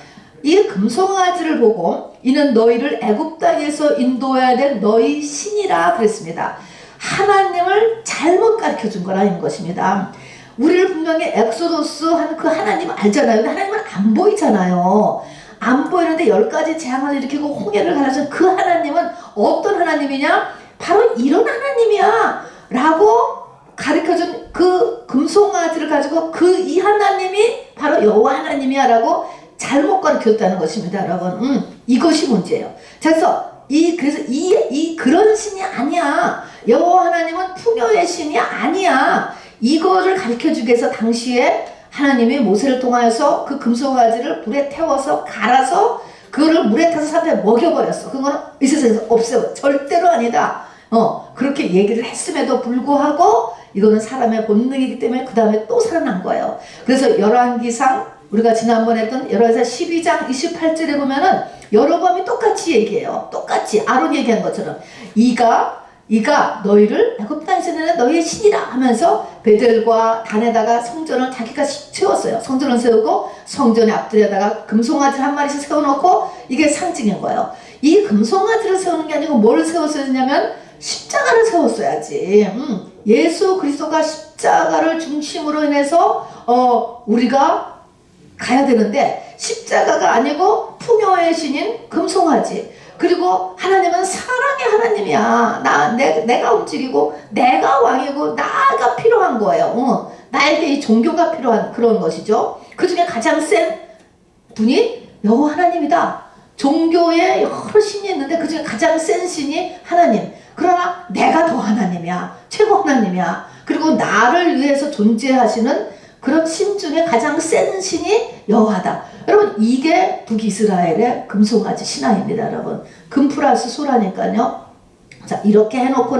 이 금송아지를 보고 이는 너희를 애굽 땅에서 인도해야 될 너희 신이라 그랬습니다. 하나님을 잘못 가르쳐 준 거라는 것입니다. 우리를 분명히 엑소도스 한 그 하나님 알잖아요. 근데 하나님은 안 보이잖아요. 안 보이는데 10가지 재앙을 일으키고 홍해를 갈라준 그 하나님은 어떤 하나님이냐? 바로 이런 하나님이야 라고 가르쳐준 그 금송아지를 가지고 그 이 하나님이 바로 여호와 하나님이야 라고 잘못 가르쳤다는 것입니다, 여러분. 이것이 문제예요. 자, 그래서 그런 신이 아니야. 여호와 하나님은 풍요의 신이 아니야. 이거를 가르쳐주기 위해서 당시에 하나님이 모세를 통하여서 그 금송아지를 불에 태워서 갈아서 그거를 물에 타서 사람들에 먹여버렸어. 그거는 이 세상에서 없어요. 절대로 아니다. 그렇게 얘기를 했음에도 불구하고 이거는 사람의 본능이기 때문에 그 다음에 또 살아난 거예요. 그래서 열왕기상 우리가 지난번에 했던 열왕기상 12장 28절에 보면은 여로보암이 똑같이 얘기해요. 똑같이 아론 얘기한 것처럼 이가 너희를 애굽 땅에서 내는 너희의 신이라 하면서 베델과 단에다가 성전을 자기가 세웠어요. 성전을 세우고 성전의 앞들에다가 금송아지를 한 마리씩 세워놓고 이게 상징인 거예요. 이 금송아지를 세우는 게 아니고 뭘 세웠어야 했냐면 십자가를 세웠어야지. 예수 그리스도가 십자가를 중심으로 인해서 우리가 가야 되는데 십자가가 아니고 풍요의 신인 금송아지. 그리고 하나님은 사랑의 하나님이야. 내가 움직이고 내가 왕이고 나가 필요한 거예요. 나에게 이 종교가 필요한 그런 것이죠. 그 중에 가장 센 분이 여호와 하나님이다. 종교에 여러 신이 있는데 그 중에 가장 센 신이 하나님. 그러나 내가 더 하나님이야. 최고 하나님이야. 그리고 나를 위해서 존재하시는 그런 신 중에 가장 센 신이 여호와다. 여러분 이게 북이스라엘의 금송아지 신앙입니다. 여러분 금 플러스 소라니까요. 자 이렇게 해놓고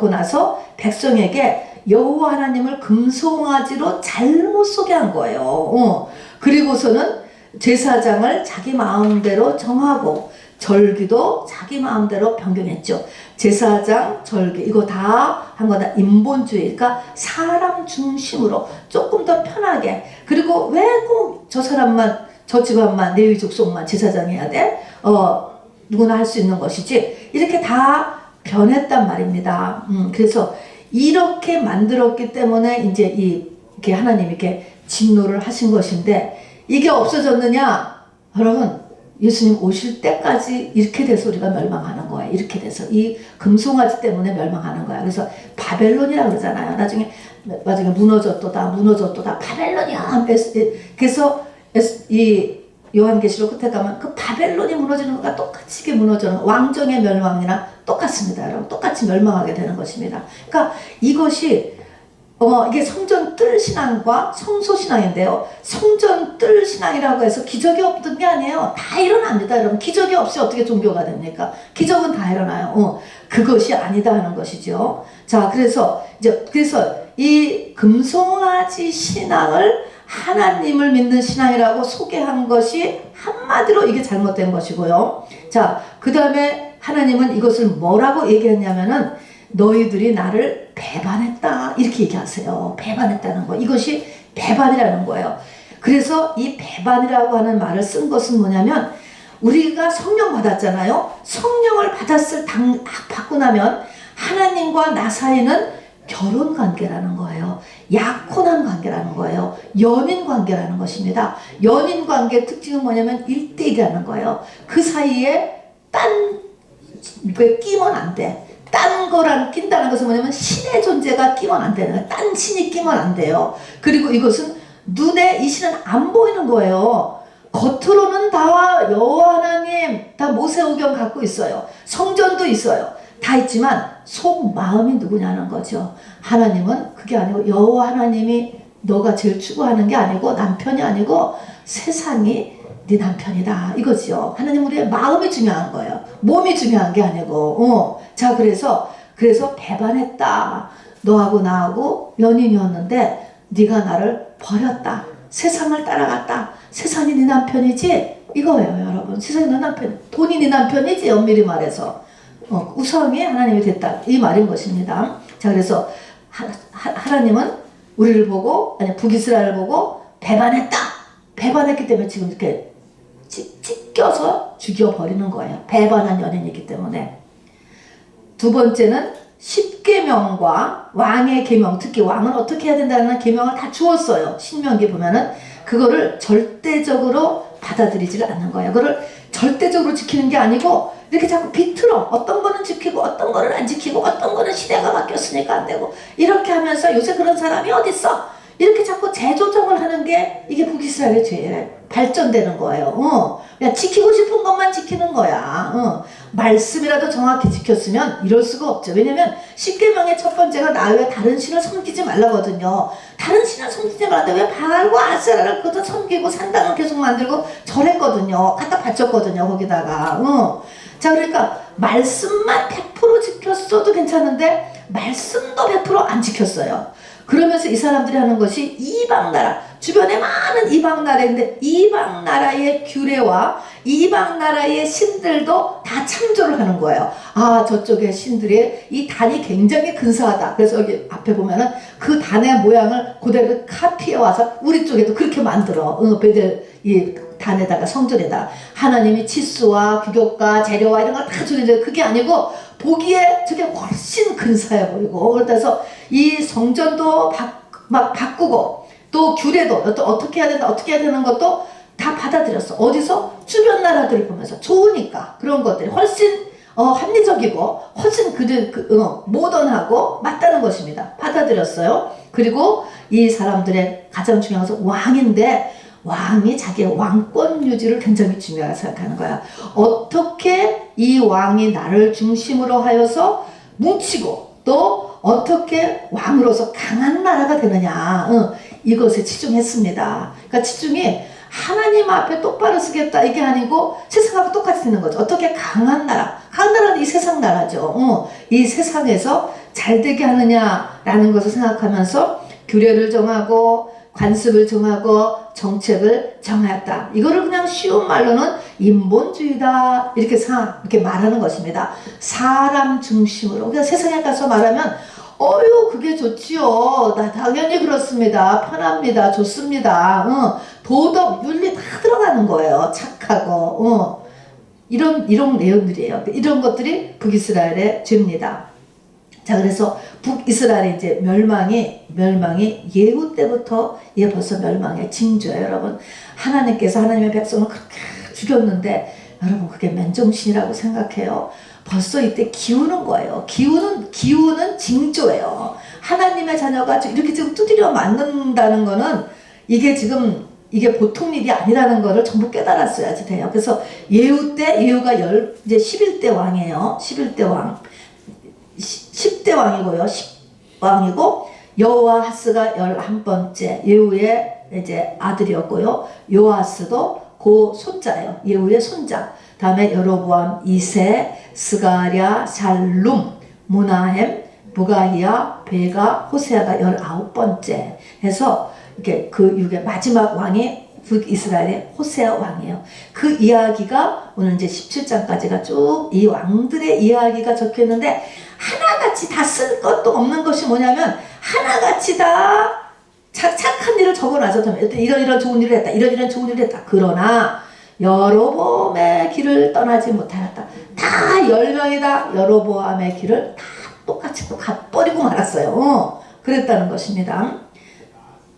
나서 백성에게 여호와 하나님을 금송아지로 잘못 소개한 거예요. 그리고서는 제사장을 자기 마음대로 정하고 절기도 자기 마음대로 변경했죠. 제사장, 절기 이거 다 한 거다 인본주의. 그러니까 사람 중심으로 조금 더 편하게. 그리고 왜 꼭 저 사람만 저 집안만 레위 족속만 제사장 해야 돼? 누구나 할 수 있는 것이지. 이렇게 다 변했단 말입니다. 그래서 이렇게 만들었기 때문에 이제 이렇게 하나님이 이렇게 진노를 하신 것인데 이게 없어졌느냐? 여러분 예수님 오실 때까지 이렇게 돼서 우리가 멸망하는 거예요. 이렇게 돼서 이 금송아지 때문에 멸망하는 거야. 그래서 바벨론이라고 그러잖아요. 나중에 무너졌도다 바벨론이야. 그래서 이 요한계시록 끝에 가면 그 바벨론이 무너지는 것과 똑같이 무너지는 왕정의 멸망이나 똑같습니다. 여러분 똑같이 멸망하게 되는 것입니다. 그러니까 이것이 이게 성전 뜰 신앙과 성소 신앙인데요. 성전 뜰 신앙이라고 해서 기적이 없던 게 아니에요. 다 일어납니다. 여러분 기적이 없이 어떻게 종교가 됩니까? 기적은 다 일어나요. 그것이 아니다 하는 것이죠. 자, 그래서 이 금송아지 신앙을 하나님을 믿는 신앙이라고 소개한 것이 한마디로 이게 잘못된 것이고요. 자, 그 다음에 하나님은 이것을 뭐라고 얘기했냐면은 너희들이 나를 배반했다 이렇게 얘기하세요. 배반했다는 거. 이것이 배반이라는 거예요. 그래서 이 배반이라고 하는 말을 쓴 것은 뭐냐면 우리가 성령 받았잖아요. 성령을 받고 나면 하나님과 나 사이는 결혼 관계라는 거예요. 약혼한 관계라는 거예요. 연인 관계라는 것입니다. 연인 관계의 특징은 뭐냐면 1대1이라는 거예요. 그 사이에 끼면 안 돼. 딴 거랑 낀다는 것은 뭐냐면 신의 존재가 끼면 안 되는 거예요. 딴 신이 끼면 안 돼요. 그리고 이것은 눈에 이 신은 안 보이는 거예요. 겉으로는 다 여호와 하나님, 다 모세오경 갖고 있어요. 성전도 있어요. 다 있지만 속 마음이 누구냐는 거죠. 하나님은 그게 아니고 여호와 하나님이 너가 제일 추구하는 게 아니고 남편이 아니고 세상이 네 남편이다 이거지요. 하나님 우리의 마음이 중요한 거예요. 몸이 중요한 게 아니고. 자 그래서 배반했다. 너하고 나하고 연인이었는데 네가 나를 버렸다. 세상을 따라갔다. 세상이 네 남편이지 이거예요 여러분. 세상이 네 남편. 돈이 네 남편이지 엄밀히 말해서. 우상이 하나님이 됐다 이 말인 것입니다. 자 그래서 하나님은 우리를 보고 북이스라엘을 보고 배반했다. 배반했기 때문에 지금 이렇게 찢겨서 죽여버리는 거예요. 배반한 연인이기 때문에. 두 번째는 십계명과 왕의 계명, 특히 왕은 어떻게 해야 된다는 계명을 다 주었어요. 신명기 보면은 그거를 절대적으로 받아들이질 않는 거예요. 그거를 절대적으로 지키는 게 아니고 이렇게 자꾸 비틀어. 어떤 거는 지키고 어떤 거는 안 지키고 어떤 거는 시대가 바뀌었으니까 안 되고 이렇게 하면서 요새 그런 사람이 어딨어? 이렇게 자꾸 재조정을 하는 게 이게 북이스라엘의 죄에 발전되는 거예요. 그냥 지키고 싶은 것만 지키는 거야. 말씀이라도 정확히 지켰으면 이럴 수가 없죠. 왜냐면 십계명의 첫 번째가 나 외에 다른 신을 섬기지 말라거든요. 다른 신을 섬기지 말라는데 왜 바알과 아세라를 그것도 섬기고 산당을 계속 만들고 절했거든요. 갖다 바쳤거든요. 거기다가. 자, 그러니까 말씀만 100% 지켰어도 괜찮은데 말씀도 100% 안 지켰어요. 그러면서 이 사람들이 하는 것이 이방 나라, 주변에 많은 이방 나라인데 이방 나라의 규례와 이방 나라의 신들도 다 참조를 하는 거예요. 아, 저쪽의 신들의 이 단이 굉장히 근사하다. 그래서 여기 앞에 보면은 그 단의 모양을 그대로 카피해 와서 우리 쪽에도 그렇게 만들어. 베델 이 단에다가 성전에다 하나님이 치수와 규격과 재료와 이런 걸 다 조리죠. 그게 아니고 보기에 저게 훨씬 근사해 보이고, 그래서 이 성전도 막 바꾸고 또 규례도 또 어떻게 해야 된다 어떻게 해야 되는 것도 다 받아들였어. 어디서? 주변 나라들을 보면서 좋으니까 그런 것들이 훨씬 합리적이고 훨씬 모던하고 맞다는 것입니다. 받아들였어요. 그리고 이 사람들의 가장 중요한 것은 왕인데 왕이 자기의 왕권 유지를 굉장히 중요하게 생각하는 거야. 어떻게 이 왕이 나를 중심으로 하여서 뭉치고 또 어떻게 왕으로서 강한 나라가 되느냐, 이것에 치중했습니다. 그러니까 치중이 하나님 앞에 똑바로 쓰겠다 이게 아니고 세상하고 똑같이 되는 거죠. 어떻게 강한 나라는 이 세상 나라죠. 이 세상에서 잘 되게 하느냐라는 것을 생각하면서 규례를 정하고 관습을 정하고 정책을 정하였다. 이거를 그냥 쉬운 말로는 인본주의다 이렇게 말하는 것입니다. 사람 중심으로. 그러니까 세상에 가서 말하면 그게 좋지요. 당연히 그렇습니다. 편합니다. 좋습니다. 도덕, 윤리 다 들어가는 거예요. 착하고 이런 내용들이에요. 이런 것들이 북이스라엘의 죄입니다. 자, 그래서 북이스라엘의 이제 멸망이 예후 때부터 벌써 멸망의 징조예요, 여러분. 하나님께서 하나님의 백성을 그렇게 죽였는데 여러분 그게 맨정신이라고 생각해요. 벌써 이때 기우는 거예요. 기우는 징조예요. 하나님의 자녀가 이렇게 지금 두드려 맞는다는 거는 이게 보통 일이 아니라는 거를 전부 깨달았어야지 돼요. 그래서 예후가 이제 11대 왕이에요. 11대 왕. 10대 왕이고요. 10왕이고 여호아하스가 11번째 예후의 이제 아들이었고요. 요아스도 그 손자예요. 예후의 손자. 다음에 여로보암 2세, 스가랴, 샬룸, 무나햄, 부가히야, 베가, 호세아가 19번째 해서 이렇게 그 6의 마지막 왕이 북이스라엘의 호세아 왕이에요. 그 이야기가 오늘 이제 17장까지가 쭉 이 왕들의 이야기가 적혀 있는데 하나같이 다 쓸 것도 없는 것이 뭐냐면 하나같이 다 착한 일을 적어놔서 이런 좋은 일을 했다. 이런 좋은 일을 했다. 그러나 여로보암의 길을 떠나지 못하였다. 다 10명이다. 여로보암의 길을 다 똑같이 또 가버리고 말았어요. 그랬다는 것입니다.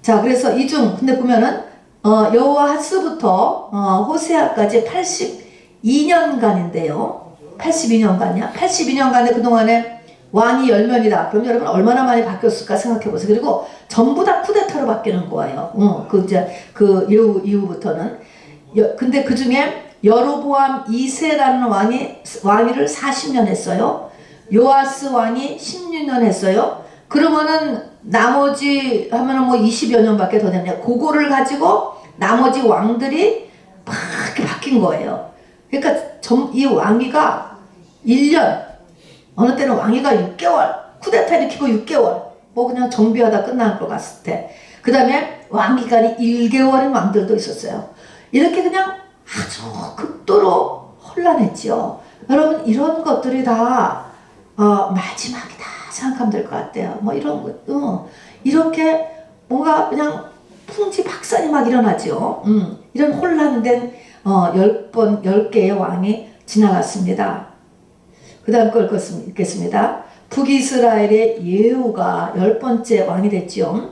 자, 그래서 근데 보면은 여호아하스부터 호세아까지 82년간인데요. 82년간이야. 82년간에 그동안에 왕이 10명이다. 그럼 여러분 얼마나 많이 바뀌었을까 생각해보세요. 그리고 전부 다 쿠데타로 바뀌는 거예요. 그 이후부터는. 근데 그 중에 여로보암 2세라는 왕위를 40년 했어요. 요아스 왕이 16년 했어요. 그러면은 나머지 하면은 뭐 20여 년밖에 더 되냐. 그거를 가지고 나머지 왕들이 막 이렇게 바뀐 거예요. 그러니까 이 왕위가 1년, 어느 때는 왕위가 6개월, 쿠데타 일으키고 6개월, 뭐 그냥 정비하다 끝날 것 같을 때. 그 다음에 왕기간이 1개월인 왕들도 있었어요. 이렇게 그냥 아주 극도로 혼란했지요. 여러분 이런 것들이 다 마지막이다 생각하면 될 것 같아요. 뭐 이런 것, 이렇게 뭔가 그냥 풍지박산이 막 일어나죠. 이런 혼란된 10개의 왕이 지나갔습니다. 그 다음 걸 읽겠습니다. 북이스라엘의 예후가 10번째 왕이 됐지요.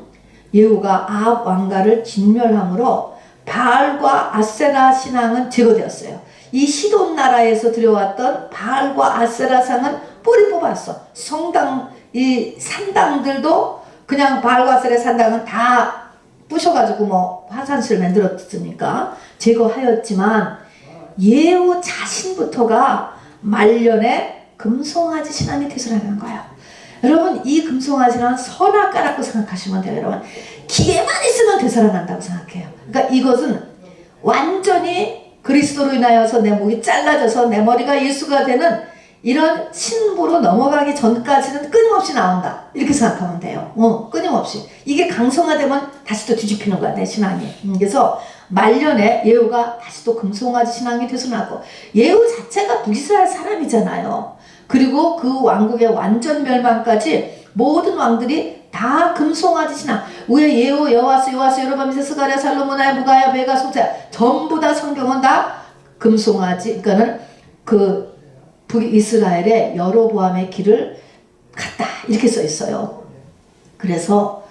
예후가 아합 왕가를 진멸함으로 바알과 아세라 신앙은 제거되었어요. 이 시돈 나라에서 들여왔던 바알과 아세라 상은 뿌리 뽑았어. 성당, 이 산당들도 그냥 바알과 아세라 산당은 다 부셔가지고 뭐 화산실 만들었으니까 제거하였지만 예후 자신부터가 말년에 금송아지 신앙이 퇴선하는 거예요. 여러분, 이 금송아지 신앙은 선악과라고 생각하시면 돼요. 여러분, 기회만 있으면 되살아난다고 생각해요. 그러니까 이것은 완전히 그리스도로 인하여서 내 목이 잘라져서 내 머리가 예수가 되는 이런 신부로 넘어가기 전까지는 끊임없이 나온다. 이렇게 생각하면 돼요. 끊임없이. 이게 강성화되면 다시 또 뒤집히는 거야, 내 신앙이. 그래서 말년에 예후가 다시 또 금송아지 신앙이 되서나고, 예후 자체가 북이스라엘 사람이잖아요. 그리고 그 왕국의 완전 멸망까지 모든 왕들이 다 금송아지 신앙. 위에 예후, 여호와스, 여로밤, 스가랴, 살로몬, 무가야, 베가, 소자 전부 다 성경은 다 금송아지. 그러니까는 그 북이스라엘의 여로보암의 길을 갔다 이렇게 써 있어요. 그래서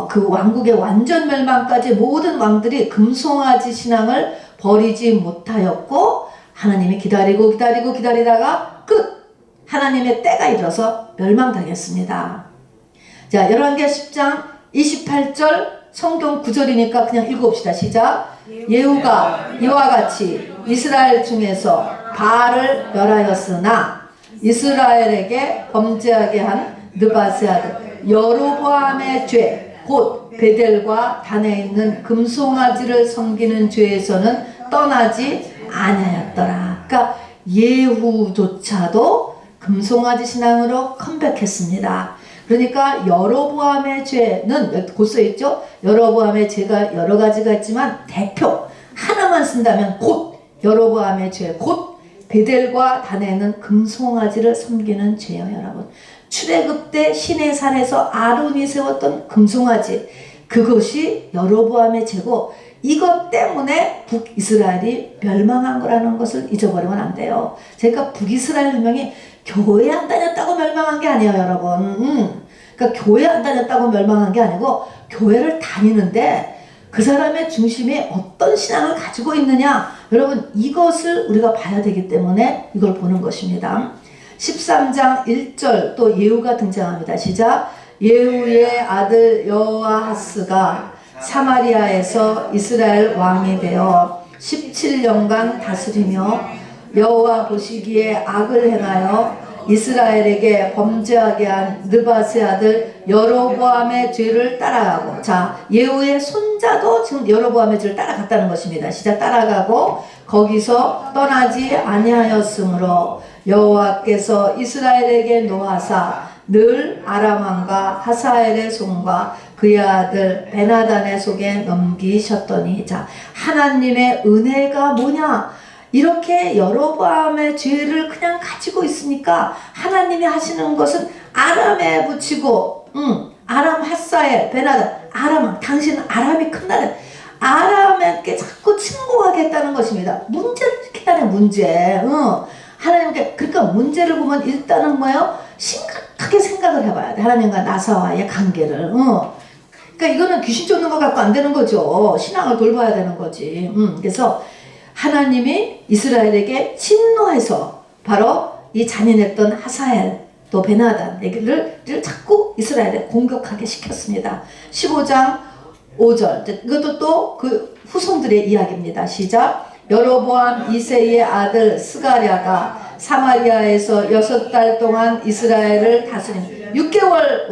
그 왕국의 완전 멸망까지 모든 왕들이 금송아지 신앙을 버리지 못하였고, 하나님이 기다리다가 끝! 하나님의 때가 이르러서 멸망당했습니다. 자, 열왕기하 10장 28절 성경 구절이니까 그냥 읽어봅시다. 시작. 예후가 이와 같이 이스라엘 중에서 바알을 멸하였으나 이스라엘에게 범죄하게 한 느바세 아들 여로보암의 죄, 곧 베델과 단에 있는 금송아지를 섬기는 죄에서는 떠나지 아니하였더라. 그러니까 예후조차도 금송아지 신앙으로 컴백했습니다. 그러니까 여로보암의 죄는 곧 써있죠. 여로보암의 죄가 여러 가지가 있지만 대표 하나만 쓴다면 곧 여로보암의 죄, 곧 베델과 단에는 금송아지를 섬기는 죄예요. 여러분, 출애굽 때 시내산에서 아론이 세웠던 금송아지, 그것이 여로보암의 죄고, 이것 때문에 북이스라엘이 멸망한 거라는 것을 잊어버리면 안 돼요. 제가 북이스라엘 혁명이 교회 안 다녔다고 멸망한 게 아니에요, 여러분. 그러니까 교회 안 다녔다고 멸망한 게 아니고, 교회를 다니는데 그 사람의 중심이 어떤 신앙을 가지고 있느냐, 여러분, 이것을 우리가 봐야 되기 때문에 이걸 보는 것입니다. 13장 1절 또 예후가 등장합니다. 시작. 예후의 아들 여호아하스가 사마리아에서 이스라엘 왕이 되어 17년간 다스리며 여호와 보시기에 악을 행하여 이스라엘에게 범죄하게 한 느바세 아들 여로보암의 죄를 따라가고, 자, 예후의 손자도 지금 여로보암의 죄를 따라갔다는 것입니다. 시작. 따라가고 거기서 떠나지 아니하였으므로 여호와께서 이스라엘에게 노하사 늘 아람 왕과 하사엘의 손과 그의 아들 베나단의 속에 넘기셨더니, 자, 하나님의 은혜가 뭐냐? 이렇게 여로보암의 죄를 그냥 가지고 있으니까 하나님이 하시는 것은 아람에 붙이고, 아람, 하사엘, 베나단, 아람, 당신은 아람이 큰 나라, 아람에게 자꾸 침공하겠다는 것입니다. 문제를 일으키다는 문제. 하나님께, 그러니까 문제를 보면 일단은 뭐예요? 심각하게 생각을 해봐야 돼. 하나님과 나사와의 관계를. 그러니까 이거는 귀신 쫓는 거 갖고 안 되는 거죠. 신앙을 돌봐야 되는 거지. 그래서 하나님이 이스라엘에게 진노해서 바로 이 잔인했던 하사엘 또 베나단을 자꾸 이스라엘에 공격하게 시켰습니다. 15장 5절, 이것도 또 그 후손들의 이야기입니다. 시작. 여로보암 2세의 아들 스가랴가 사마리아에서 6달 동안 이스라엘을 다스린 6개월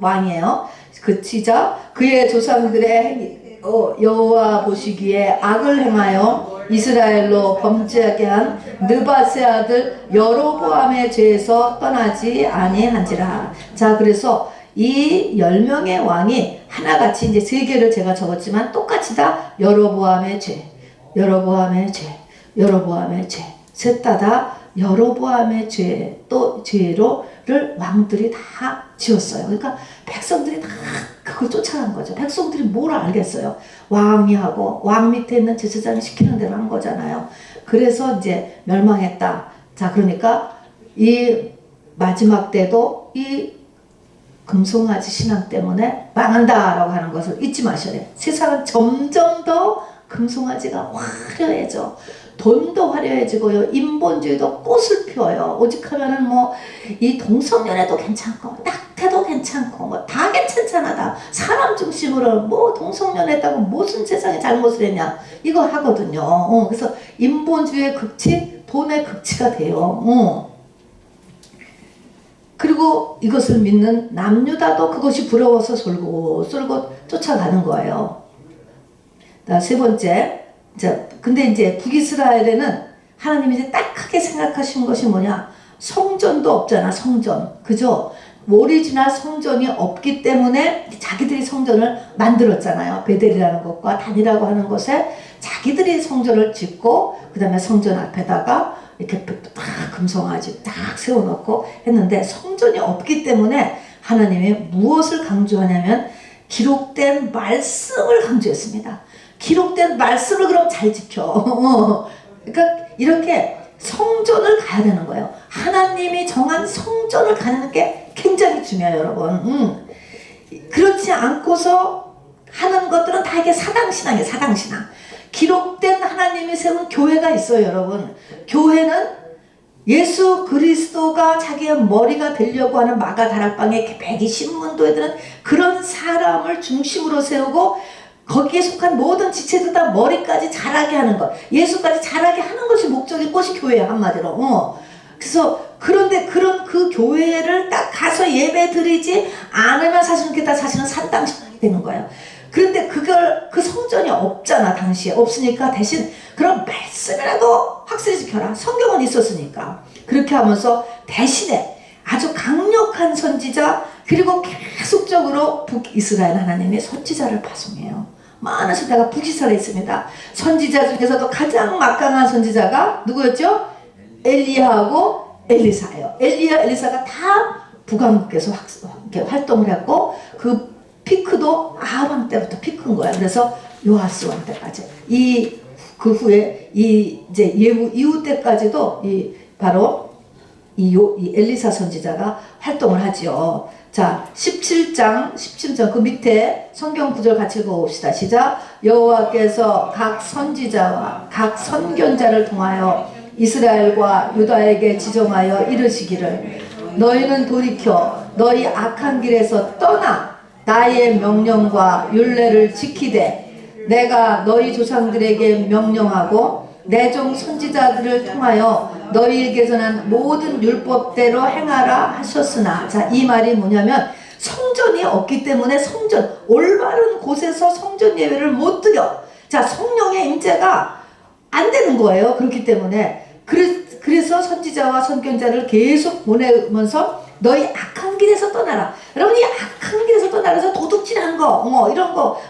왕이에요. 그 시작. 그의 조상들의 여호와 보시기에 악을 행하여 이스라엘로 범죄하게 한 느바세 아들 여로보암의 죄에서 떠나지 아니한지라. 자, 그래서 이 10명의 왕이 하나같이 이제 3개를 제가 적었지만 똑같이 다 여로보암의 죄, 여로보암의 죄, 여로보암의 죄, 셋 다 여로보암의 죄, 또 죄로를 왕들이 다 지었어요. 그러니까 백성들이 다 그걸 쫓아간 거죠. 백성들이 뭘 알겠어요. 왕이 하고 왕 밑에 있는 제사장이 시키는 대로 한 거잖아요. 그래서 이제 멸망했다. 자, 그러니까 이 마지막 때도 이 금송아지 신앙 때문에 망한다라고 하는 것을 잊지 마셔야 돼요. 세상은 점점 더 금송아지가 화려해져. 돈도 화려해지고요. 인본주의도 꽃을 피워요. 오직 하면은 뭐 이 동성연애도 괜찮고 낙태도 괜찮고 뭐 다 괜찮잖아. 다 사람 중심으로 뭐 동성연애했다고 무슨 세상에 잘못을 했냐 이거 하거든요. 그래서 인본주의의 극치 돈의 극치가 돼요. 그리고 이것을 믿는 남유다도 그것이 부러워서 쏠고 쫓아가는 거예요. 세 번째, 근데 이제 북이스라엘에는 하나님이 이제 딱하게 생각하신 것이 뭐냐? 성전도 없잖아, 성전. 그죠? 오리지널 성전이 없기 때문에 자기들이 성전을 만들었잖아요. 베델이라는 것과 단이라고 하는 곳에 자기들이 성전을 짓고, 그 다음에 성전 앞에다가 이렇게 딱 금송아지 딱 세워놓고 했는데 성전이 없기 때문에 하나님이 무엇을 강조하냐면 기록된 말씀을 강조했습니다. 기록된 말씀을 그럼 잘 지켜. 그러니까 이렇게 성전을 가야 되는 거예요. 하나님이 정한 성전을 가는 게 굉장히 중요해요, 여러분. 그렇지 않고서 하는 것들은 다 이게 사당신앙이에요, 사당신앙. 기록된 하나님이 세운 교회가 있어요, 여러분. 교회는 예수 그리스도가 자기의 머리가 되려고 하는 마가 다락방에 백이 신문도에들은 그런 사람을 중심으로 세우고 거기에 속한 모든 지체들 다 머리까지 자라게 하는 것, 예수까지 자라게 하는 것이 목적인 것이 교회야, 한마디로. 그래서 그런데 그런 그 교회를 딱 가서 예배 드리지 않으면 사실은 그게 다 사실은 산당신앙이 되는 거예요. 그런데 그 성전이 없잖아, 당시에. 없으니까 대신 그런 말씀이라도 확실히 지켜라. 성경은 있었으니까. 그렇게 하면서 대신에 아주 강력한 선지자, 그리고 계속적으로 북이스라엘 하나님의 선지자를 파송해요. 많은 선지자가 북이스라엘에 있습니다. 선지자 중에서도 가장 막강한 선지자가 누구였죠? 엘리야하고 엘리사예요. 엘리야, 엘리사가 다 북왕국에서 활동을 했고, 그 피크도 아합 때부터 피크인 거야. 그래서 요아스 왕 때까지. 그 후에 이제 예후 이후 때까지도 바로 이 엘리사 선지자가 활동을 하지요. 자, 17장 그 밑에 성경 구절 같이 읽어봅시다. 시작. 여호와께서 각 선지자와 각 선견자를 통하여 이스라엘과 유다에게 지정하여 이르시기를 너희는 돌이켜 너희 악한 길에서 떠나 나의 명령과 율례를 지키되 내가 너희 조상들에게 명령하고 내 종 선지자들을 통하여 너희에게 전한 모든 율법대로 행하라 하셨으나, 자, 이 말이 뭐냐면 성전이 없기 때문에 성전, 올바른 곳에서 성전 예배를 못 드려. 자, 성령의 임재가 안 되는 거예요. 그렇기 때문에 그래서 선지자와 선견자를 계속 보내면서 너희 악한 길에서 떠나라. 여러분, 이 악한 길에서 떠나라서 도둑질한 거, 이런 거,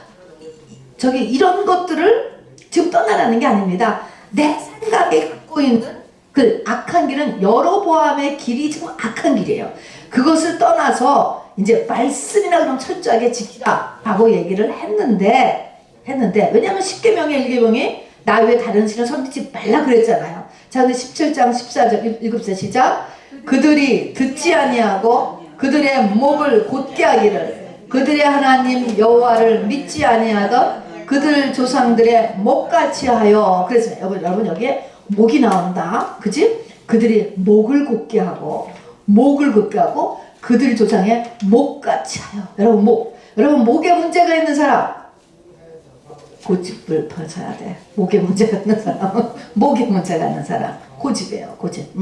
이런 것들을 지금 떠나라는 게 아닙니다. 내 생각에 갖고 있는 그 악한 길은 여로보암의 길이 지금 악한 길이에요. 그것을 떠나서 이제 말씀이나 그럼 철저하게 지키라 라고 얘기를 했는데 왜냐하면 십계명의 1계명이 나 외에 다른 신을 섬기지 말라 그랬잖아요. 자, 근데 17장 14절 읽읍시다. 시작. 그들이 듣지 아니하고 그들의 목을 곧게 하기를 그들의 하나님 여호와를 믿지 아니하던 그들 조상들의 목같이 하여. 그래서 여러분 여기에 목이 나온다. 그지? 그들이 목을 곧게 하고 그들 조상의 목같이 하여. 여러분 목에 문제가 있는 사람 고집을 펴서야 돼. 목에 문제가 있는 사람 목에 문제가 있는 사람 고집이에요. 고집.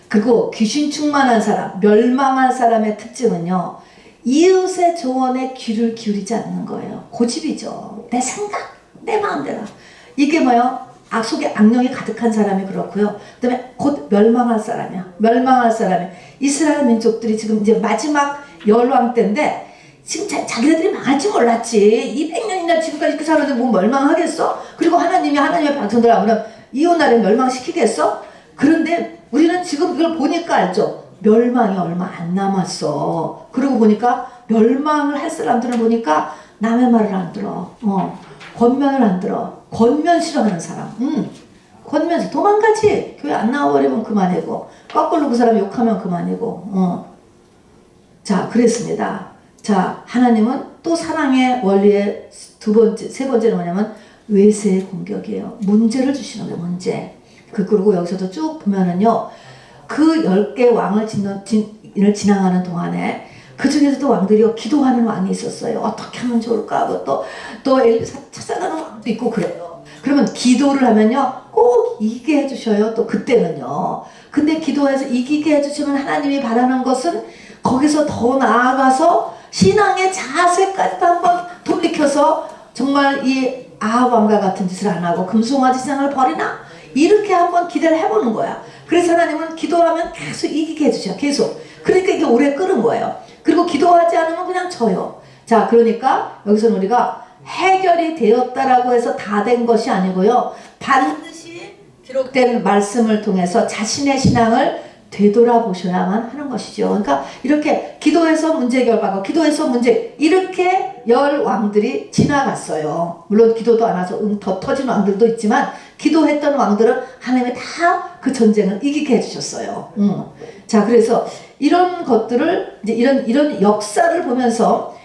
그리고 귀신 충만한 사람, 멸망한 사람의 특징은요, 이웃의 조언에 귀를 기울이지 않는 거예요. 고집이죠. 내 생각, 내 마음대로. 이게 뭐예요? 속에 악령이 가득한 사람이 그렇고요. 그 다음에 곧 멸망할 사람이야. 이스라엘 민족들이 지금 이제 마지막 열왕 때인데 지금 자기네들이 망할지 몰랐지. 200년이나 지금까지 그 사람들 뭐 멸망하겠어? 그리고 하나님의 백성들 아무나 이웃나라를 멸망시키겠어? 그런데 우리는 지금 이걸 보니까 알죠? 멸망이 얼마 안 남았어. 그러고 보니까 멸망을 할 사람들을 보니까 남의 말을 안 들어. 권면을 안 들어. 권면 싫어하는 사람. 건너면서 도망가지. 교회 안 나와버리면 그만이고 거꾸로 그 사람 욕하면 그만이고. 자, 그랬습니다. 자, 하나님은 또 사랑의 원리의 세 번째는 뭐냐면 외세의 공격이에요. 문제를 주시는 거예요. 문제. 그리고 여기서도 쭉 보면은요, 그 10개 왕을 지나가는 동안에 그 중에서도 왕들이 기도하는 왕이 있었어요. 어떻게 하면 좋을까 하고 또 엘리사 찾아가는 왕도 있고 그래요. 그러면 기도를 하면요 꼭 이기게 해주셔요. 또 그때는요. 근데 기도해서 이기게 해주시면 하나님이 바라는 것은 거기서 더 나아가서 신앙의 자세까지도 한번 돌이켜서 정말 이 아합 왕과 같은 짓을 안 하고 금송아지 생을 버리나? 이렇게 한번 기대를 해보는 거야. 그래서 하나님은 기도하면 계속 이기게 해주셔요. 계속. 그러니까 이게 오래 끓은 거예요. 그리고 기도하지 않으면 그냥 져요. 자, 그러니까 여기서는 우리가 해결이 되었다라고 해서 다 된 것이 아니고요. 반드시 기록된 말씀을 통해서 자신의 신앙을 되돌아보셔야만 하는 것이죠. 그러니까 이렇게 기도해서 문제 해결하고 기도해서 문제 이렇게 10왕들이 지나갔어요. 물론 기도도 안 해서 더 터진 왕들도 있지만 기도했던 왕들은 하나님이 다 그 전쟁을 이기게 해주셨어요. 자, 그래서 이런 것들을 이제 이런 역사를 보면서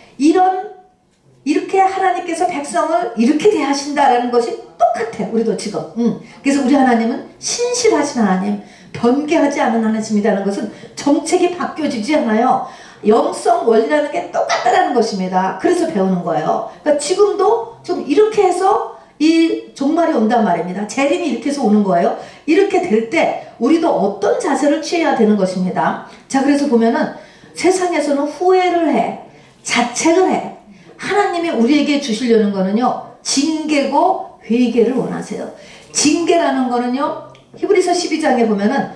이렇게 하나님께서 백성을 이렇게 대하신다라는 것이 똑같아. 우리도 지금. 그래서 우리 하나님은 신실하신 하나님, 변개하지 않은 하나님이라는 것은 정책이 바뀌어지지 않아요. 영성 원리라는 게 똑같다라는 것입니다. 그래서 배우는 거예요. 그러니까 지금도 좀 이렇게 해서 이 종말이 온단 말입니다. 재림이 이렇게 해서 오는 거예요. 이렇게 될 때 우리도 어떤 자세를 취해야 되는 것입니다. 자, 그래서 보면은 세상에서는 후회를 해, 자책을 해. 하나님이 우리에게 주시려는 거는요, 징계고 회개를 원하세요. 징계라는 거는요, 히브리서 12장에 보면은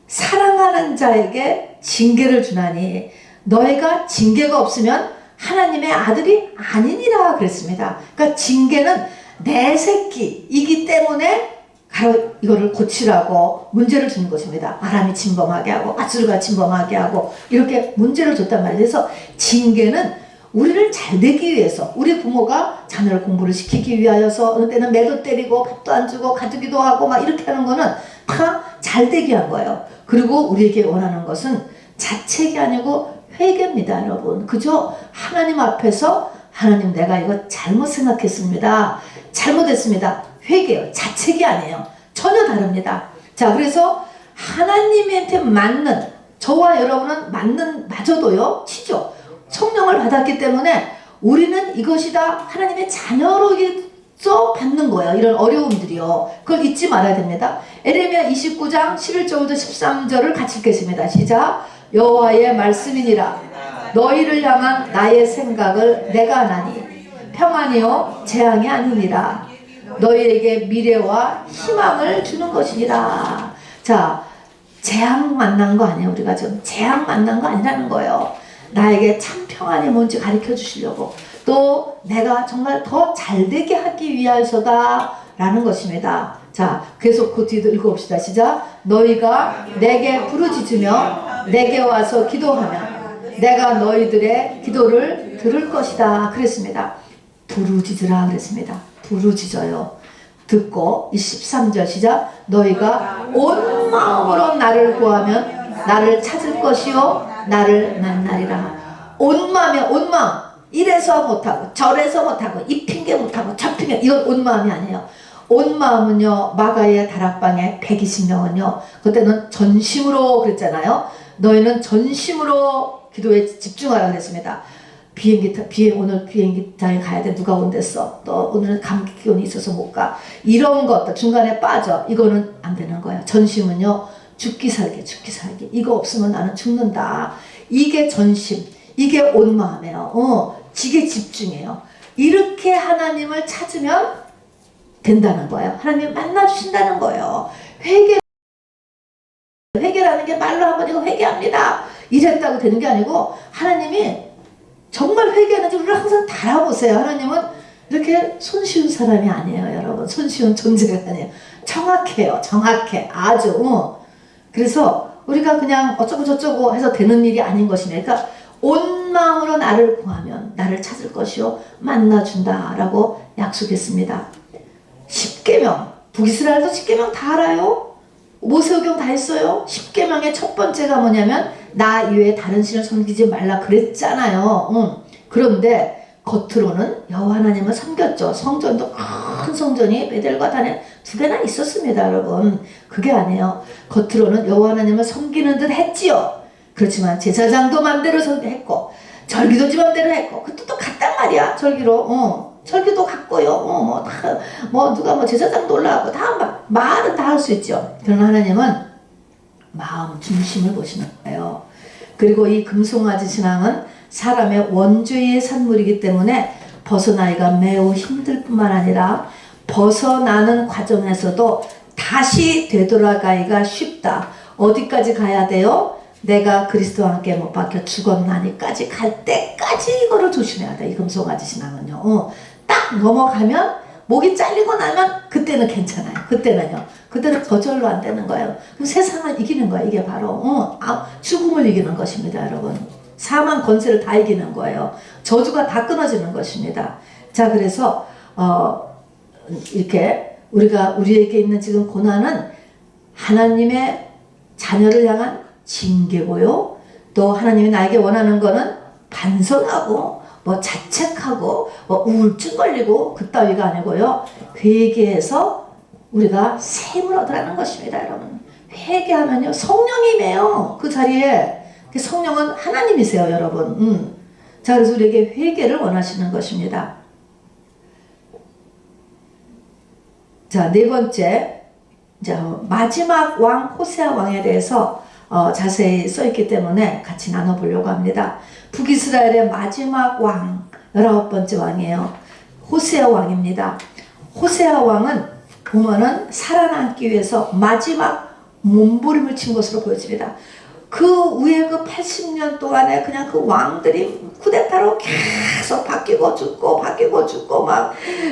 사랑하는 자에게 징계를 주나니 너희가 징계가 없으면 하나님의 아들이 아니니라 그랬습니다. 그러니까 징계는 내 새끼이기 때문에 바로 이거를 고치라고 문제를 주는 것입니다. 아람이 침범하게 하고 아수르가 침범하게 하고 이렇게 문제를 줬단 말이에요. 그래서 징계는 우리를 잘 되기 위해서, 우리 부모가 자녀를 공부를 시키기 위하여서 어느 때는 매도 때리고 밥도 안 주고 가두기도 하고 막 이렇게 하는 거는 다 잘 되게 한 거예요. 그리고 우리에게 원하는 것은 자책이 아니고 회개입니다, 여러분. 그죠? 하나님 앞에서 하나님, 내가 이거 잘못 생각했습니다. 잘못했습니다. 회개요. 자책이 아니에요. 전혀 다릅니다. 자, 그래서 하나님한테 맞는, 저와 여러분은 맞아도요, 치죠. 성령을 받았기 때문에 우리는 이것이다 하나님의 자녀로서 받는 거예요. 이런 어려움들이요. 그걸 잊지 말아야 됩니다. 에레미야 29장 11절부터 13절을 같이 읽겠습니다. 시작. 여호와의 말씀이니라. 너희를 향한 나의 생각을 내가 아나니 평안이요 재앙이 아니니라. 너희에게 미래와 희망을 주는 것이니라. 자, 재앙 만난 거 아니에요. 우리가 지금 재앙 만난 거 아니라는 거예요. 나에게 참 평안이 뭔지 가르쳐 주시려고, 또 내가 정말 더 잘되게 하기 위해서다 라는 것입니다. 자, 계속 그 뒤도 읽어봅시다. 시작. 너희가 내게 부르짖으며 내게 와서 기도하면 내가 너희들의 기도를 들을 것이다 그랬습니다. 부르짖으라 그랬습니다. 부르짖어요. 듣고 13절 시작. 너희가 온 마음으로 나를 구하면 나를 찾을 것이요 나를 만나리라. 온 마음이야. 온 마음. 이래서 못하고 저래서 못하고 이 핑계 못하고 저 핑계, 이건 온 마음이 아니에요. 온 마음은요, 마가의 다락방에 120명은요 그때는 전심으로 그랬잖아요. 너희는 전심으로 기도에 집중하라 그랬습니다. 오늘 비행기장에 가야 돼. 누가 온댔어. 또 오늘은 감기 기운이 있어서 못 가. 이런 것들 중간에 빠져. 이거는 안 되는 거예요. 전심은요, 죽기 살기. 이거 없으면 나는 죽는다. 이게 전심. 이게 온 마음이에요. 이게 집중해요. 이렇게 하나님을 찾으면 된다는 거예요. 하나님 만나주신다는 거예요. 회개라는 게 말로 한번 이거 회개합니다. 이랬다고 되는 게 아니고, 하나님이 정말 회개하는지 우리를 항상 달아보세요. 하나님은 이렇게 손쉬운 사람이 아니에요, 여러분. 손쉬운 존재가 아니에요. 정확해요. 정확해. 아주. 그래서 우리가 그냥 어쩌고 저쩌고 해서 되는 일이 아닌 것이네. 그러니까 온 마음으로 나를 구하면 나를 찾을 것이요 만나준다 라고 약속했습니다. 10계명 북이스라엘도 10계명 다 알아요. 모세오경 다 했어요. 10계명의 첫 번째가 뭐냐면 나 이외에 다른 신을 섬기지 말라 그랬잖아요. 그런데 겉으로는 여호와 하나님을 섬겼죠. 성전도 큰 성전이 베델과 단에 2개나 있었습니다, 여러분. 그게 아니에요. 겉으로는 여호와 하나님을 섬기는 듯 했지요. 그렇지만 제사장도 맘대로 했고 절기도 지 맘대로 했고 그것도 또 같단 말이야. 절기도 같고요. 누가 제사장도 올라가고 다 말은 다 할 수 있죠. 그러나 하나님은 마음 중심을 보시는 거예요. 그리고 이 금송아지 신앙은 사람의 원죄의 산물이기 때문에 벗어나기가 매우 힘들 뿐만 아니라 벗어나는 과정에서도 다시 되돌아가기가 쉽다. 어디까지 가야 돼요? 내가 그리스도와 함께 못 박혀 죽었나니까지 갈 때까지 이거를 조심해야 돼. 이 금송아지 신앙은요. 딱 넘어가면 목이 잘리고 나면 그때는 괜찮아요. 그때는 거절로 안 되는 거예요. 그럼 세상을 이기는 거예요. 이게 바로 죽음을 이기는 것입니다, 여러분. 사망 권세를 다 이기는 거예요. 저주가 다 끊어지는 것입니다. 자, 그래서 이렇게 우리에게 있는 지금 고난은 하나님의 자녀를 향한 징계고요. 또 하나님이 나에게 원하는 거는 반성하고 자책하고 우울증 걸리고 그따위가 아니고요. 회개해서 우리가 샘을 얻으라는 것입니다, 여러분. 회개하면요 성령이 임해요. 그 자리에 성령은 하나님이세요, 여러분. 자, 그래서 우리에게 회개를 원하시는 것입니다. 자, 네 번째, 마지막 왕 호세아 왕에 대해서 자세히 써있기 때문에 같이 나눠보려고 합니다. 북이스라엘의 마지막 왕, 19번째 왕이에요. 호세아 왕입니다. 호세아 왕은 보면은 살아남기 위해서 마지막 몸부림을 친 것으로 보여집니다. 그 위에 그 80년 동안에 그냥 그 왕들이 쿠데타로 계속 바뀌고 죽고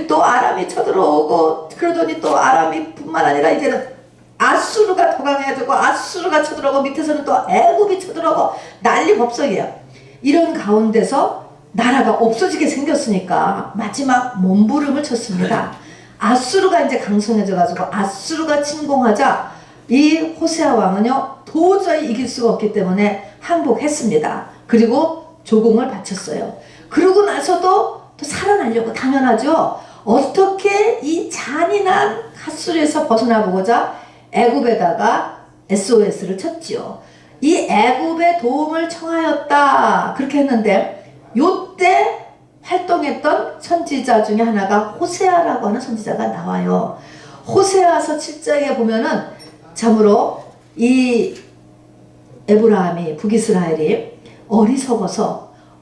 또 아람이 쳐들어오고 그러더니 또 아람이 뿐만 아니라 이제는 아수르가 더 강해지고 아수르가 쳐들어오고 밑에서는 또 애굽이 쳐들어오고 난리 법석이에요. 이런 가운데서 나라가 없어지게 생겼으니까 마지막 몸부림을 쳤습니다. 아수르가 이제 강성해져 가지고 아수르가 침공하자 이 호세아 왕은요 도저히 이길 수가 없기 때문에 항복했습니다. 그리고 조공을 바쳤어요. 그러고 나서도 또 살아나려고 당연하죠. 어떻게 이 잔인한 핫술에서 벗어나보고자 애굽에다가 SOS를 쳤지요. 이 애굽의 도움을 청하였다 그렇게 했는데 요때 활동했던 선지자 중에 하나가 호세아라고 하는 선지자가 나와요. 호세아서 7장에 보면은 참으로 이 에브라함이 북이스라엘이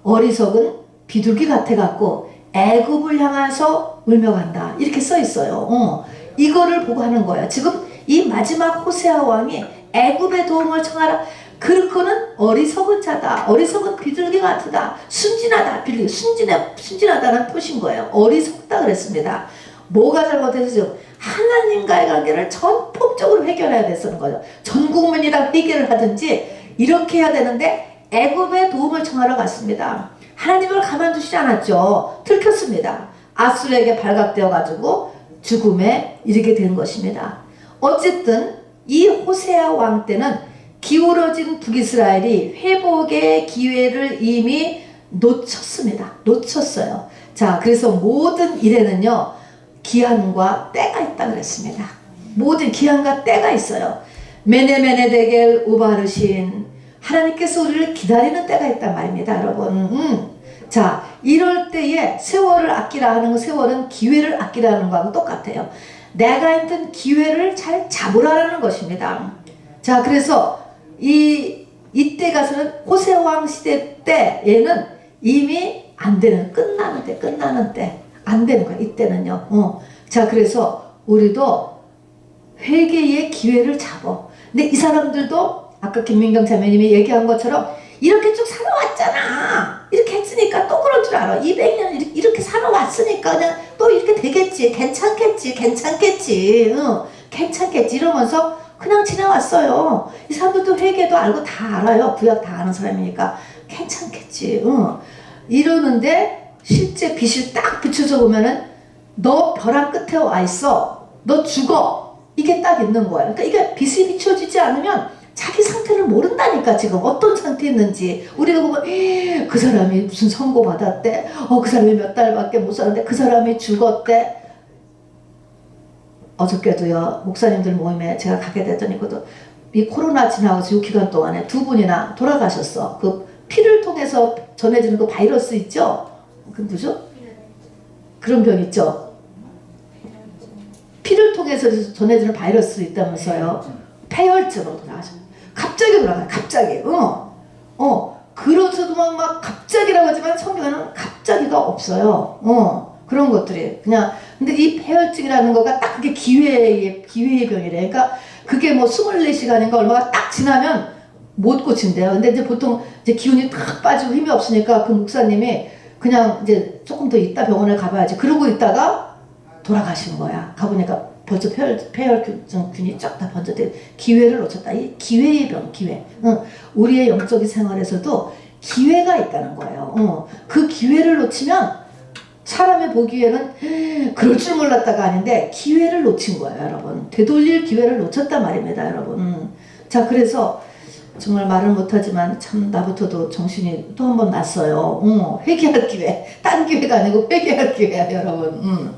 어리석은 비둘기 같아갖고 애굽을 향해서 울며간다 이렇게 써 있어요. 이거를 보고 하는 거야. 지금 이 마지막 호세아 왕이 애굽의 도움을 청하라. 그렇고는 어리석은 자다. 어리석은 비둘기 같다. 순진하다. 순진하다는 뜻인 거예요. 어리석다 그랬습니다. 뭐가 잘못했어요? 하나님과의 관계를 전폭적으로 해결해야 됐었는 거죠. 전 국민이랑 해결을 하든지 이렇게 해야 되는데 애굽의 도움을 청하러 갔습니다. 하나님을 가만두시지 않았죠. 들켰습니다. 아수르에게 발각되어 가지고 죽음에 이르게 된 것입니다. 어쨌든 이 호세아 왕 때는 기울어진 북이스라엘이 회복의 기회를 이미 놓쳤어요. 자, 그래서 모든 일에는요 기한과 때가 있다 그랬습니다. 모든 기한과 때가 있어요. 메네메네 데겔 우바르신 하나님께서 우리를 기다리는 때가 있단 말입니다, 여러분. 자, 이럴 때에 세월을 아끼라 하는 거, 세월은 기회를 아끼라는 거하고 똑같아요. 내가 있던 기회를 잘 잡으라는 것입니다. 자, 그래서 이때 가서는 호세 왕 시대 때에는 이미 안 되는, 끝나는 때 안 되는 거야. 이때는요. 자, 그래서 우리도 회개의 기회를 잡어. 근데 이 사람들도 아까 김민경 자매님이 얘기한 것처럼 이렇게 쭉 살아왔잖아. 이렇게 했으니까 또 그럴 줄 알아. 200년 이렇게 살아왔으니까 그냥 또 이렇게 되겠지. 괜찮겠지 이러면서 그냥 지나왔어요. 이 사람들도 회개도 알고 다 알아요. 구약 다 아는 사람이니까 괜찮겠지. 이러는데 실제 빛을 딱 비춰서 보면은 너 벼랑 끝에 와 있어. 너 죽어. 이게 딱 있는 거예요. 그러니까 이게 빛이 비춰지지 않으면 자기 상태를 모른다니까. 지금 어떤 상태에 있는지. 우리가 보면 그 사람이 무슨 선고 받았대. 그 사람이 몇 달밖에 못 살았는데 그 사람이 죽었대. 어저께도요 목사님들 모임에 제가 가게 됐더니 이 코로나 지나고 이 기간 동안에 2분이나 돌아가셨어. 그 피를 통해서 전해지는 그 바이러스 있죠? 그 뭐죠? 그런 병 있죠? 피를 통해서 전해지는 바이러스 있다면서요. 폐혈증으로 돌아가셨어요. 갑자기 돌아가요. 갑자기. 그렇어도 막 갑자기라고 하지만 성경에는 갑자기가 없어요. 그런 것들이 그냥. 근데 이 폐혈증이라는 거가 딱 그게 기회의 병이래. 그러니까 그게 뭐 24시간인가 얼마가 딱 지나면 못 고친대요. 근데 이제 보통 이제 기운이 탁 빠지고 힘이 없으니까 그 목사님이 그냥 이제 조금 더 있다 병원에 가봐야지. 그러고 있다가 돌아가신 거야. 가보니까 벌써 폐혈증균이 쫙 다 번져대. 기회를 놓쳤다. 이 기회의 병, 기회. 우리의 영적인 생활에서도 기회가 있다는 거예요. 그 기회를 놓치면 사람이 보기에는 그럴 줄 몰랐다가 아닌데 기회를 놓친 거예요, 여러분. 되돌릴 기회를 놓쳤단 말입니다, 여러분. 자, 그래서 정말 말을 못하지만 참 나부터도 정신이 또 한 번 났어요. 회개할 기회. 딴 기회가 아니고 회개할 기회야, 여러분.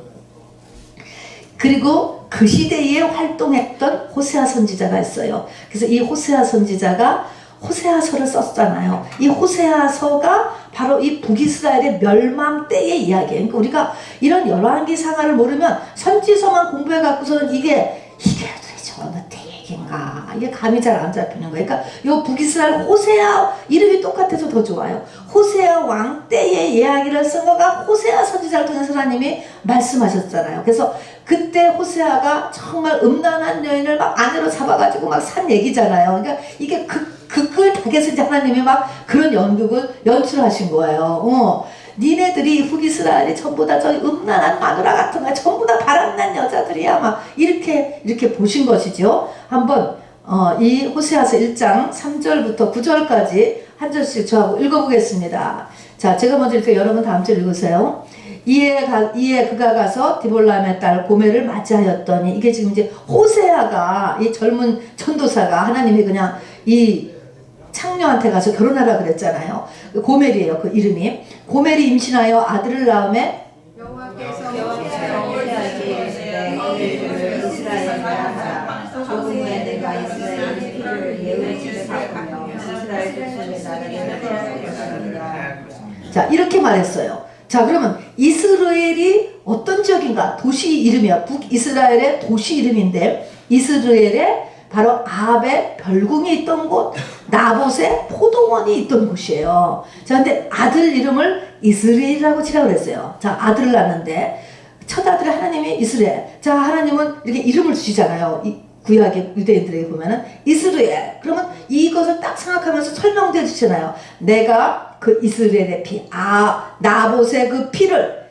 그리고 그 시대에 활동했던 호세아 선지자가 있어요. 그래서 이 호세아 선지자가 호세아서를 썼잖아요. 이 호세아서가 바로 이 북이스라엘의 멸망 때의 이야기예요. 그러니까 우리가 이런 열왕기 상하를 모르면 선지서만 공부해 갖고서는 이게 도대체 어느 때 얘기인가 이게 감이 잘 안 잡히는 거예요. 그러니까 이 북이스라엘 호세아 이름이 똑같아서 더 좋아요. 호세아 왕 때의 이야기를 쓴 거가 호세아 선지자를 통해서 하나님이 말씀하셨잖아요. 그래서 그때 호세아가 정말 음란한 여인을 막 아내로 잡아가지고 막 산 얘기잖아요. 그러니까 이게 극을 당해서 이제 하나님이 막 그런 연극을 연출하신 거예요. 니네들이 북이스라엘이 전부 다 저기 음란한 마누라 같은 거 전부 다 바람난 여자들이야 막 이렇게 보신 것이죠. 한번 이 호세아서 1장 3절부터 9절까지 한 절씩 저하고 읽어보겠습니다. 자, 제가 먼저 읽을게요. 여러분 다음 절 읽으세요. 이에 그가 가서 디볼람의 딸 고멜을 맞이하였더니 이게 지금 이제 호세아가 이 젊은 전도사가 하나님이 그냥 이 창녀한테 가서 결혼하라 그랬잖아요. 고멜이에요. 그 이름이. 고멜이 임신하여 아들을 낳음에 여호와께서 호세아에게 이르시되 이스라엘에 하라. 조금 후에 내가 이스라엘의 피를 예후의 집에 바꾸며 이스라엘 백성의 나라를 폐할 것이니라. 자, 이렇게 말했어요. 자, 그러면 이스라엘이 어떤 지역인가? 도시 이름이야. 북이스라엘의 도시 이름인데 이스라엘의 바로 아합의 별궁이 있던 곳, 나봇의 포도원이 있던 곳이에요. 자, 근데 아들 이름을 이스라엘이라고 지라고 그랬어요. 자, 아들을 낳는데 첫 아들이 하나님이 이스라엘. 자, 하나님은 이렇게 이름을 주시잖아요. 이 구약의 유대인들에게 보면은 이스라엘. 그러면 이것을 딱 생각하면서 설명해 주시잖아요. 내가 그 이스라엘의 피, 나봇의 그 피를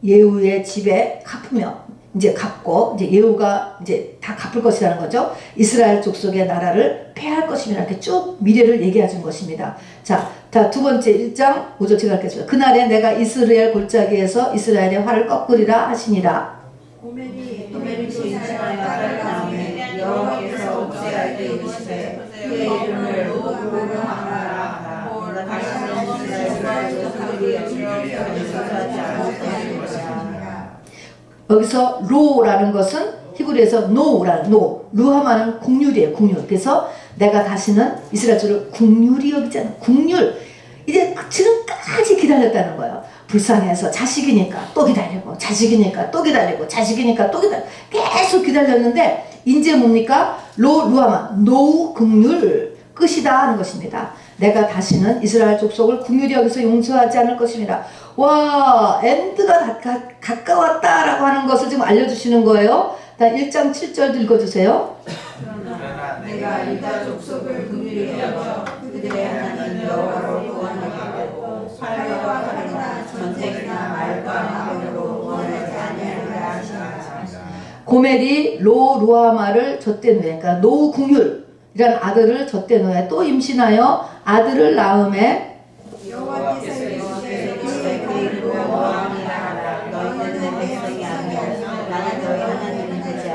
예후의 집에 갚으며 이제 갚고 이제 예후가 이제 다 갚을 것이라는 거죠. 이스라엘 족속의 나라를 폐할 것이며 이렇게 쭉 미래를 얘기해 준 것입니다. 자, 두 번째 1장 5절 제가 읽겠습니다. 그날에 내가 이스라엘 골짜기에서 이스라엘의 활을 꺾으리라 하시니라. 고멜이 임신하여 아들을 낳음에 여호와께서 호세아에게 이르시되 그의 이름을 로루하마라. 내가 다시는 이스라엘 족속의 여주를 용서하지 않을 것이라. 여기서 로라는 것은 히브리에서 노라는 루하마는 국률이에요. 국률. 그래서 내가 다시는 이스라엘 족을 국률이 여기지 않아. 국률. 이제 지금까지 기다렸다는 거예요. 불쌍해서 자식이니까 또 기다리고 자식이니까 또 기다리고 자식이니까 또 기다리고 계속 기다렸는데 이제 뭡니까? 루하마 노우 국률 끝이다 하는 것입니다. 내가 다시는 이스라엘 족속을 국률이 여기서 용서하지 않을 것입니다. 와, 엔드가 가까웠다라고 하는 것을 지금 알려주시는 거예요. 1장 7절도 읽어주세요. 그러나 내가 유다 족속을 긍휼히 여겨 그들의 하나님 여호와로 구원하겠고 활과 칼이나 전쟁이나 말과 나무로 구원하지 아니하리라 하시니라. 고멜이 루하마를 젖된 후에, 그러니까 노우 국률이라는 아들을 젖된 후에 또 임신하여 아들을 낳음에 여호와께서 이르시되 그의 이름으로 왕이라 하라. 너희는 내 백성이 아니요 나는 너희 하나님이 되지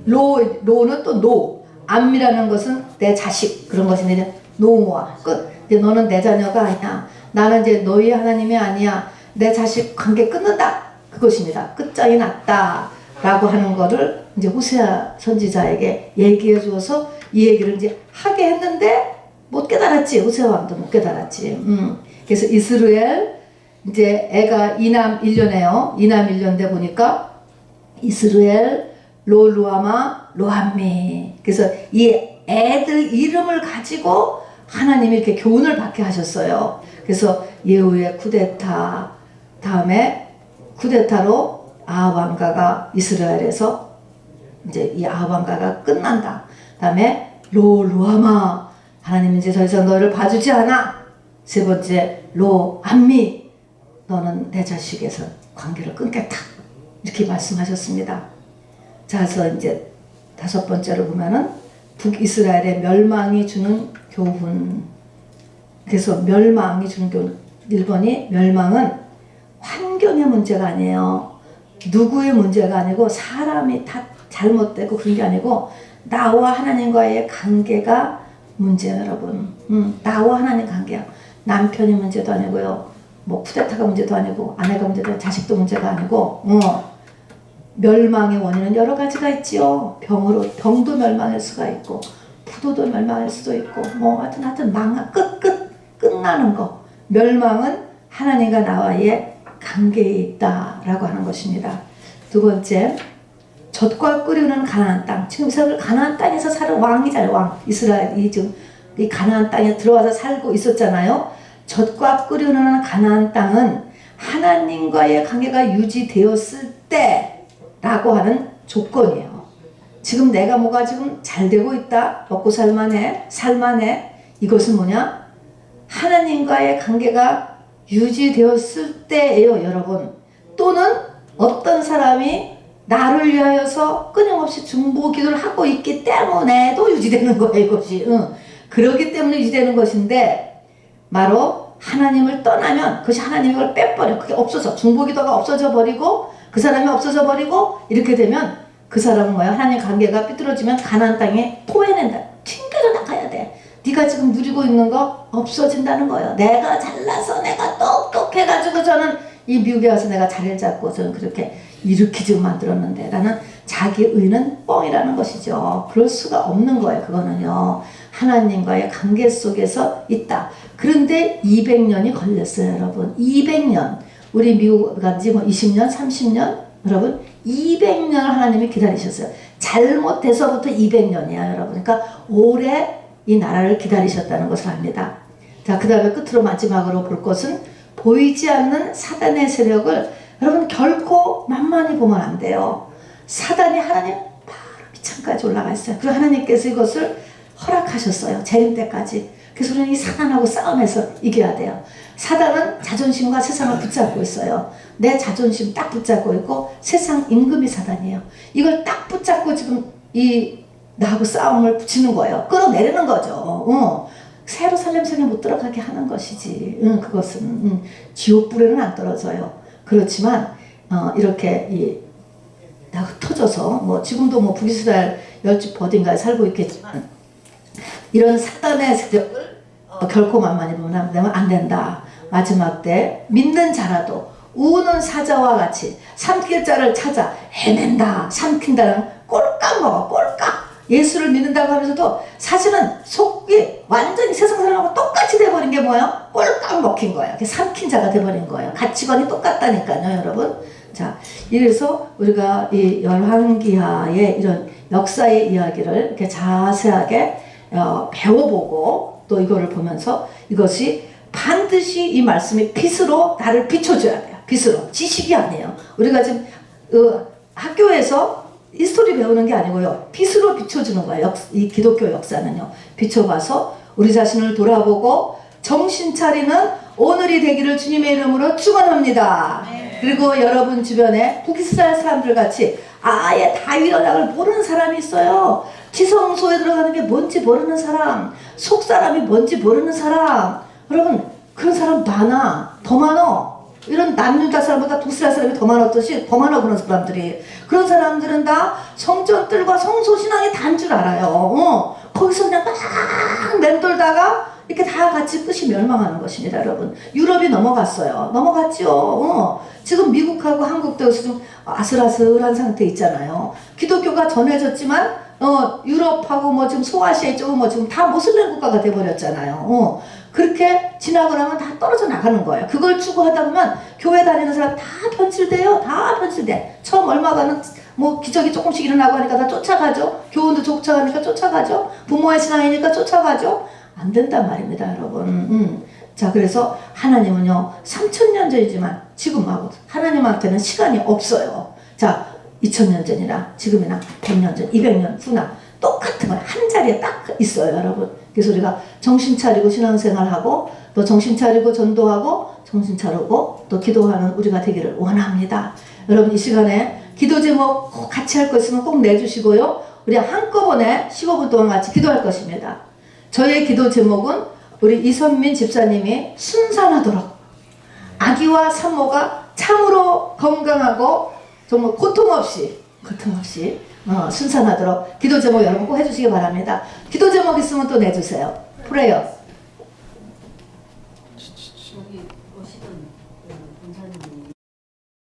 로는 또 노. 암이라는 것은 내 자식 그런 것인데 이제 노와 끝. 이제 너는 내 자녀가 아니야. 나는 이제 너희 하나님이 아니야. 내 자식 관계 끊는다. 그것입니다. 끝장이 났다라고 하는 거를 이제 호세아 선지자에게 얘기해 주어서 이 얘기를 이제 하게 했는데 못 깨달았지. 호세아 왕도 못 깨달았지. 그래서 이스라엘 이제 애가 이남 1년이에요. 이남 1년대 보니까 이스라엘 로루아마 로함미. 그래서 이 애들 이름을 가지고 하나님이 이렇게 교훈을 받게 하셨어요. 그래서 예후의 쿠데타 다음에 쿠데타로 아합 왕가가 이스라엘에서 이제 이 아합 왕가가 끝난다. 다음에 로루아마 하나님은 이제 더 이상 너를 봐주지 않아. 세 번째 로함미 너는 내 자식에서 관계를 끊겠다. 이렇게 말씀하셨습니다. 자, 그래서 이제 다섯 번째로 보면은 북이스라엘의 멸망이 주는 교훈. 그래서 멸망이 주는 교훈. 1번이 멸망은 환경의 문제가 아니에요. 누구의 문제가 아니고 사람이 다 잘못되고 그런 게 아니고 나와 하나님과의 관계가 문제예요, 여러분. 나와 하나님 관계야. 남편이 문제도 아니고요. 뭐 쿠데타가 문제도 아니고 아내가 문제도 아니고 자식도 문제가 아니고 멸망의 원인은 여러 가지가 있지요. 병도 멸망할 수가 있고 부도도 멸망할 수도 있고 뭐 하여튼 끝나는 거. 멸망은 하나님과 나와의 관계에 있다라고 하는 것입니다. 두 번째, 젖과 꿀이 흐르는 가나안 땅. 지금 이스라엘 가나안 땅에서 사는 왕이잖아요. 왕. 이스라엘이 지금 이 가나안 땅에 들어와서 살고 있었잖아요. 젖과 꿀이 흐르는 가나안 땅은 하나님과의 관계가 유지되었을 때라고 하는 조건이에요. 지금 내가 뭐가 지금 잘 되고 있다. 먹고 살만해. 이것은 뭐냐? 하나님과의 관계가 유지되었을 때예요, 여러분. 또는 어떤 사람이 나를 위하여서 끊임없이 중보 기도를 하고 있기 때문에도 유지되는 거예요, 이것이. 그렇기 때문에 유지되는 것인데 바로 하나님을 떠나면 그것이 하나님이 그걸 빼버려. 그게 없어져. 중보 기도가 없어져 버리고 그 사람이 없어져 버리고 이렇게 되면 그 사람은 뭐야? 하나님 관계가 삐뚤어지면 가나안 땅에 토해낸다. 튕겨져 나가야 돼. 네가 지금 누리고 있는 거 없어진다는 거예요. 내가 잘나서 내가 똑똑해가지고 저는 이 미국에 와서 내가 자리를 잡고 저는 그렇게 이렇게 지금 만들었는데 라는 자기 의는 뻥이라는 것이죠. 그럴 수가 없는 거예요. 그거는요. 하나님과의 관계 속에서 있다. 그런데 200년이 걸렸어요, 여러분. 200년. 우리 미국 간지 뭐 20년, 30년? 여러분 200년을 하나님이 기다리셨어요. 잘못해서부터 200년이야, 여러분. 그러니까 오래 이 나라를 기다리셨다는 것을 압니다. 자, 그 다음에 끝으로 마지막으로 볼 것은 보이지 않는 사단의 세력을 여러분 결코 만만히 보면 안 돼요. 사단이 하나님 바로 밑창까지 올라가 있어요. 그리고 하나님께서 이것을 허락하셨어요. 재림 때까지. 그래서 우리는 이 사단하고 싸움해서 이겨야 돼요. 사단은 자존심과 세상을 붙잡고 있어요. 내 자존심 딱 붙잡고 있고 세상 임금이 사단이에요. 이걸 딱 붙잡고 지금 나하고 싸움을 붙이는 거예요. 끌어내리는 거죠. 새로 살렘성에 못 들어가게 하는 것이지. 그것은 지옥불에는 안 떨어져요. 그렇지만 이렇게 다 흩어져서 뭐 지금도 뭐 북이스라엘 열집 어딘가에 살고 있겠지만 이런 사단의 세력을 결코 만만히 보면 안 된다. 마지막 때 믿는 자라도 우는 사자와 같이 삼킬 자를 찾아 헤맨다. 삼킨다는 꼴깍 먹어. 꼴깍. 예수를 믿는다고 하면서도 사실은 속이 완전히 세상 사람하고 똑같이 돼버린 게 뭐예요? 꼴깍 먹힌 거예요. 삼킨 자가 돼버린 거예요. 가치관이 똑같다니까요, 여러분. 자, 이래서 우리가 이 열왕기하의 이런 역사의 이야기를 이렇게 자세하게 배워보고 또 이거를 보면서 이것이 반드시 이 말씀이 빛으로 나를 비춰줘야 돼요. 빛으로. 지식이 아니에요. 우리가 지금 학교에서 히스토리 배우는 게 아니고요. 빛으로 비춰주는 거예요. 이 기독교 역사는요. 비춰봐서 우리 자신을 돌아보고 정신 차리는 오늘이 되기를 주님의 이름으로 축원합니다. 그리고 여러분 주변에 북이스라엘 사람들 같이 아예 다윗 언약을 모르는 사람이 있어요. 지성소에 들어가는 게 뭔지 모르는 사람, 속사람이 뭔지 모르는 사람. 여러분 그런 사람 많아. 더 많아. 이런 남유다 사람보다 북이스라엘 사람이 더 많았듯이 더 많아 그런 사람들이. 그런 사람들은 다 성전들과 성소신앙이 단 줄 알아요. 거기서 그냥 막 맴돌다가 이렇게 다 같이 끝이 멸망하는 것입니다, 여러분. 유럽이 넘어갔어요. 넘어갔죠. 지금 미국하고 한국도 여기서 좀 아슬아슬한 상태 있잖아요. 기독교가 전해졌지만 유럽하고 뭐 지금 소아시아 쪽은 뭐 지금 다 모슬렘 국가가 돼버렸잖아요. 그렇게 지나고 나면 다 떨어져 나가는 거예요. 그걸 추구하다 보면 교회 다니는 사람 다 변질돼요. 다 변질돼. 처음 얼마간은 뭐 기적이 조금씩 일어나고 하니까 다 쫓아가죠. 교훈도 쫓아가니까 쫓아가죠. 부모의 신앙이니까 쫓아가죠. 안 된단 말입니다, 여러분. 자, 그래서 하나님은요 3000년 전이지만 지금 하나님한테는 시간이 없어요. 자, 2000년 전이나 지금이나 100년 전, 200년 후나 똑같은 거예요. 한 자리에 딱 있어요, 여러분. 그래서 우리가 정신 차리고 신앙생활하고 또 정신 차리고 전도하고 정신 차리고 또 기도하는 우리가 되기를 원합니다. 여러분, 이 시간에 기도 제목 꼭 같이 할 거 있으면 꼭 내주시고요. 우리 한꺼번에 15분 동안 같이 기도할 것입니다. 저의 기도 제목은 우리 이선민 집사님이 순산하도록 아기와 산모가 참으로 건강하고 정말 고통 없이 순산하도록 기도 제목 여러분 꼭 해주시기 바랍니다. 기도 제목 있으면 또 내주세요. 프레이어.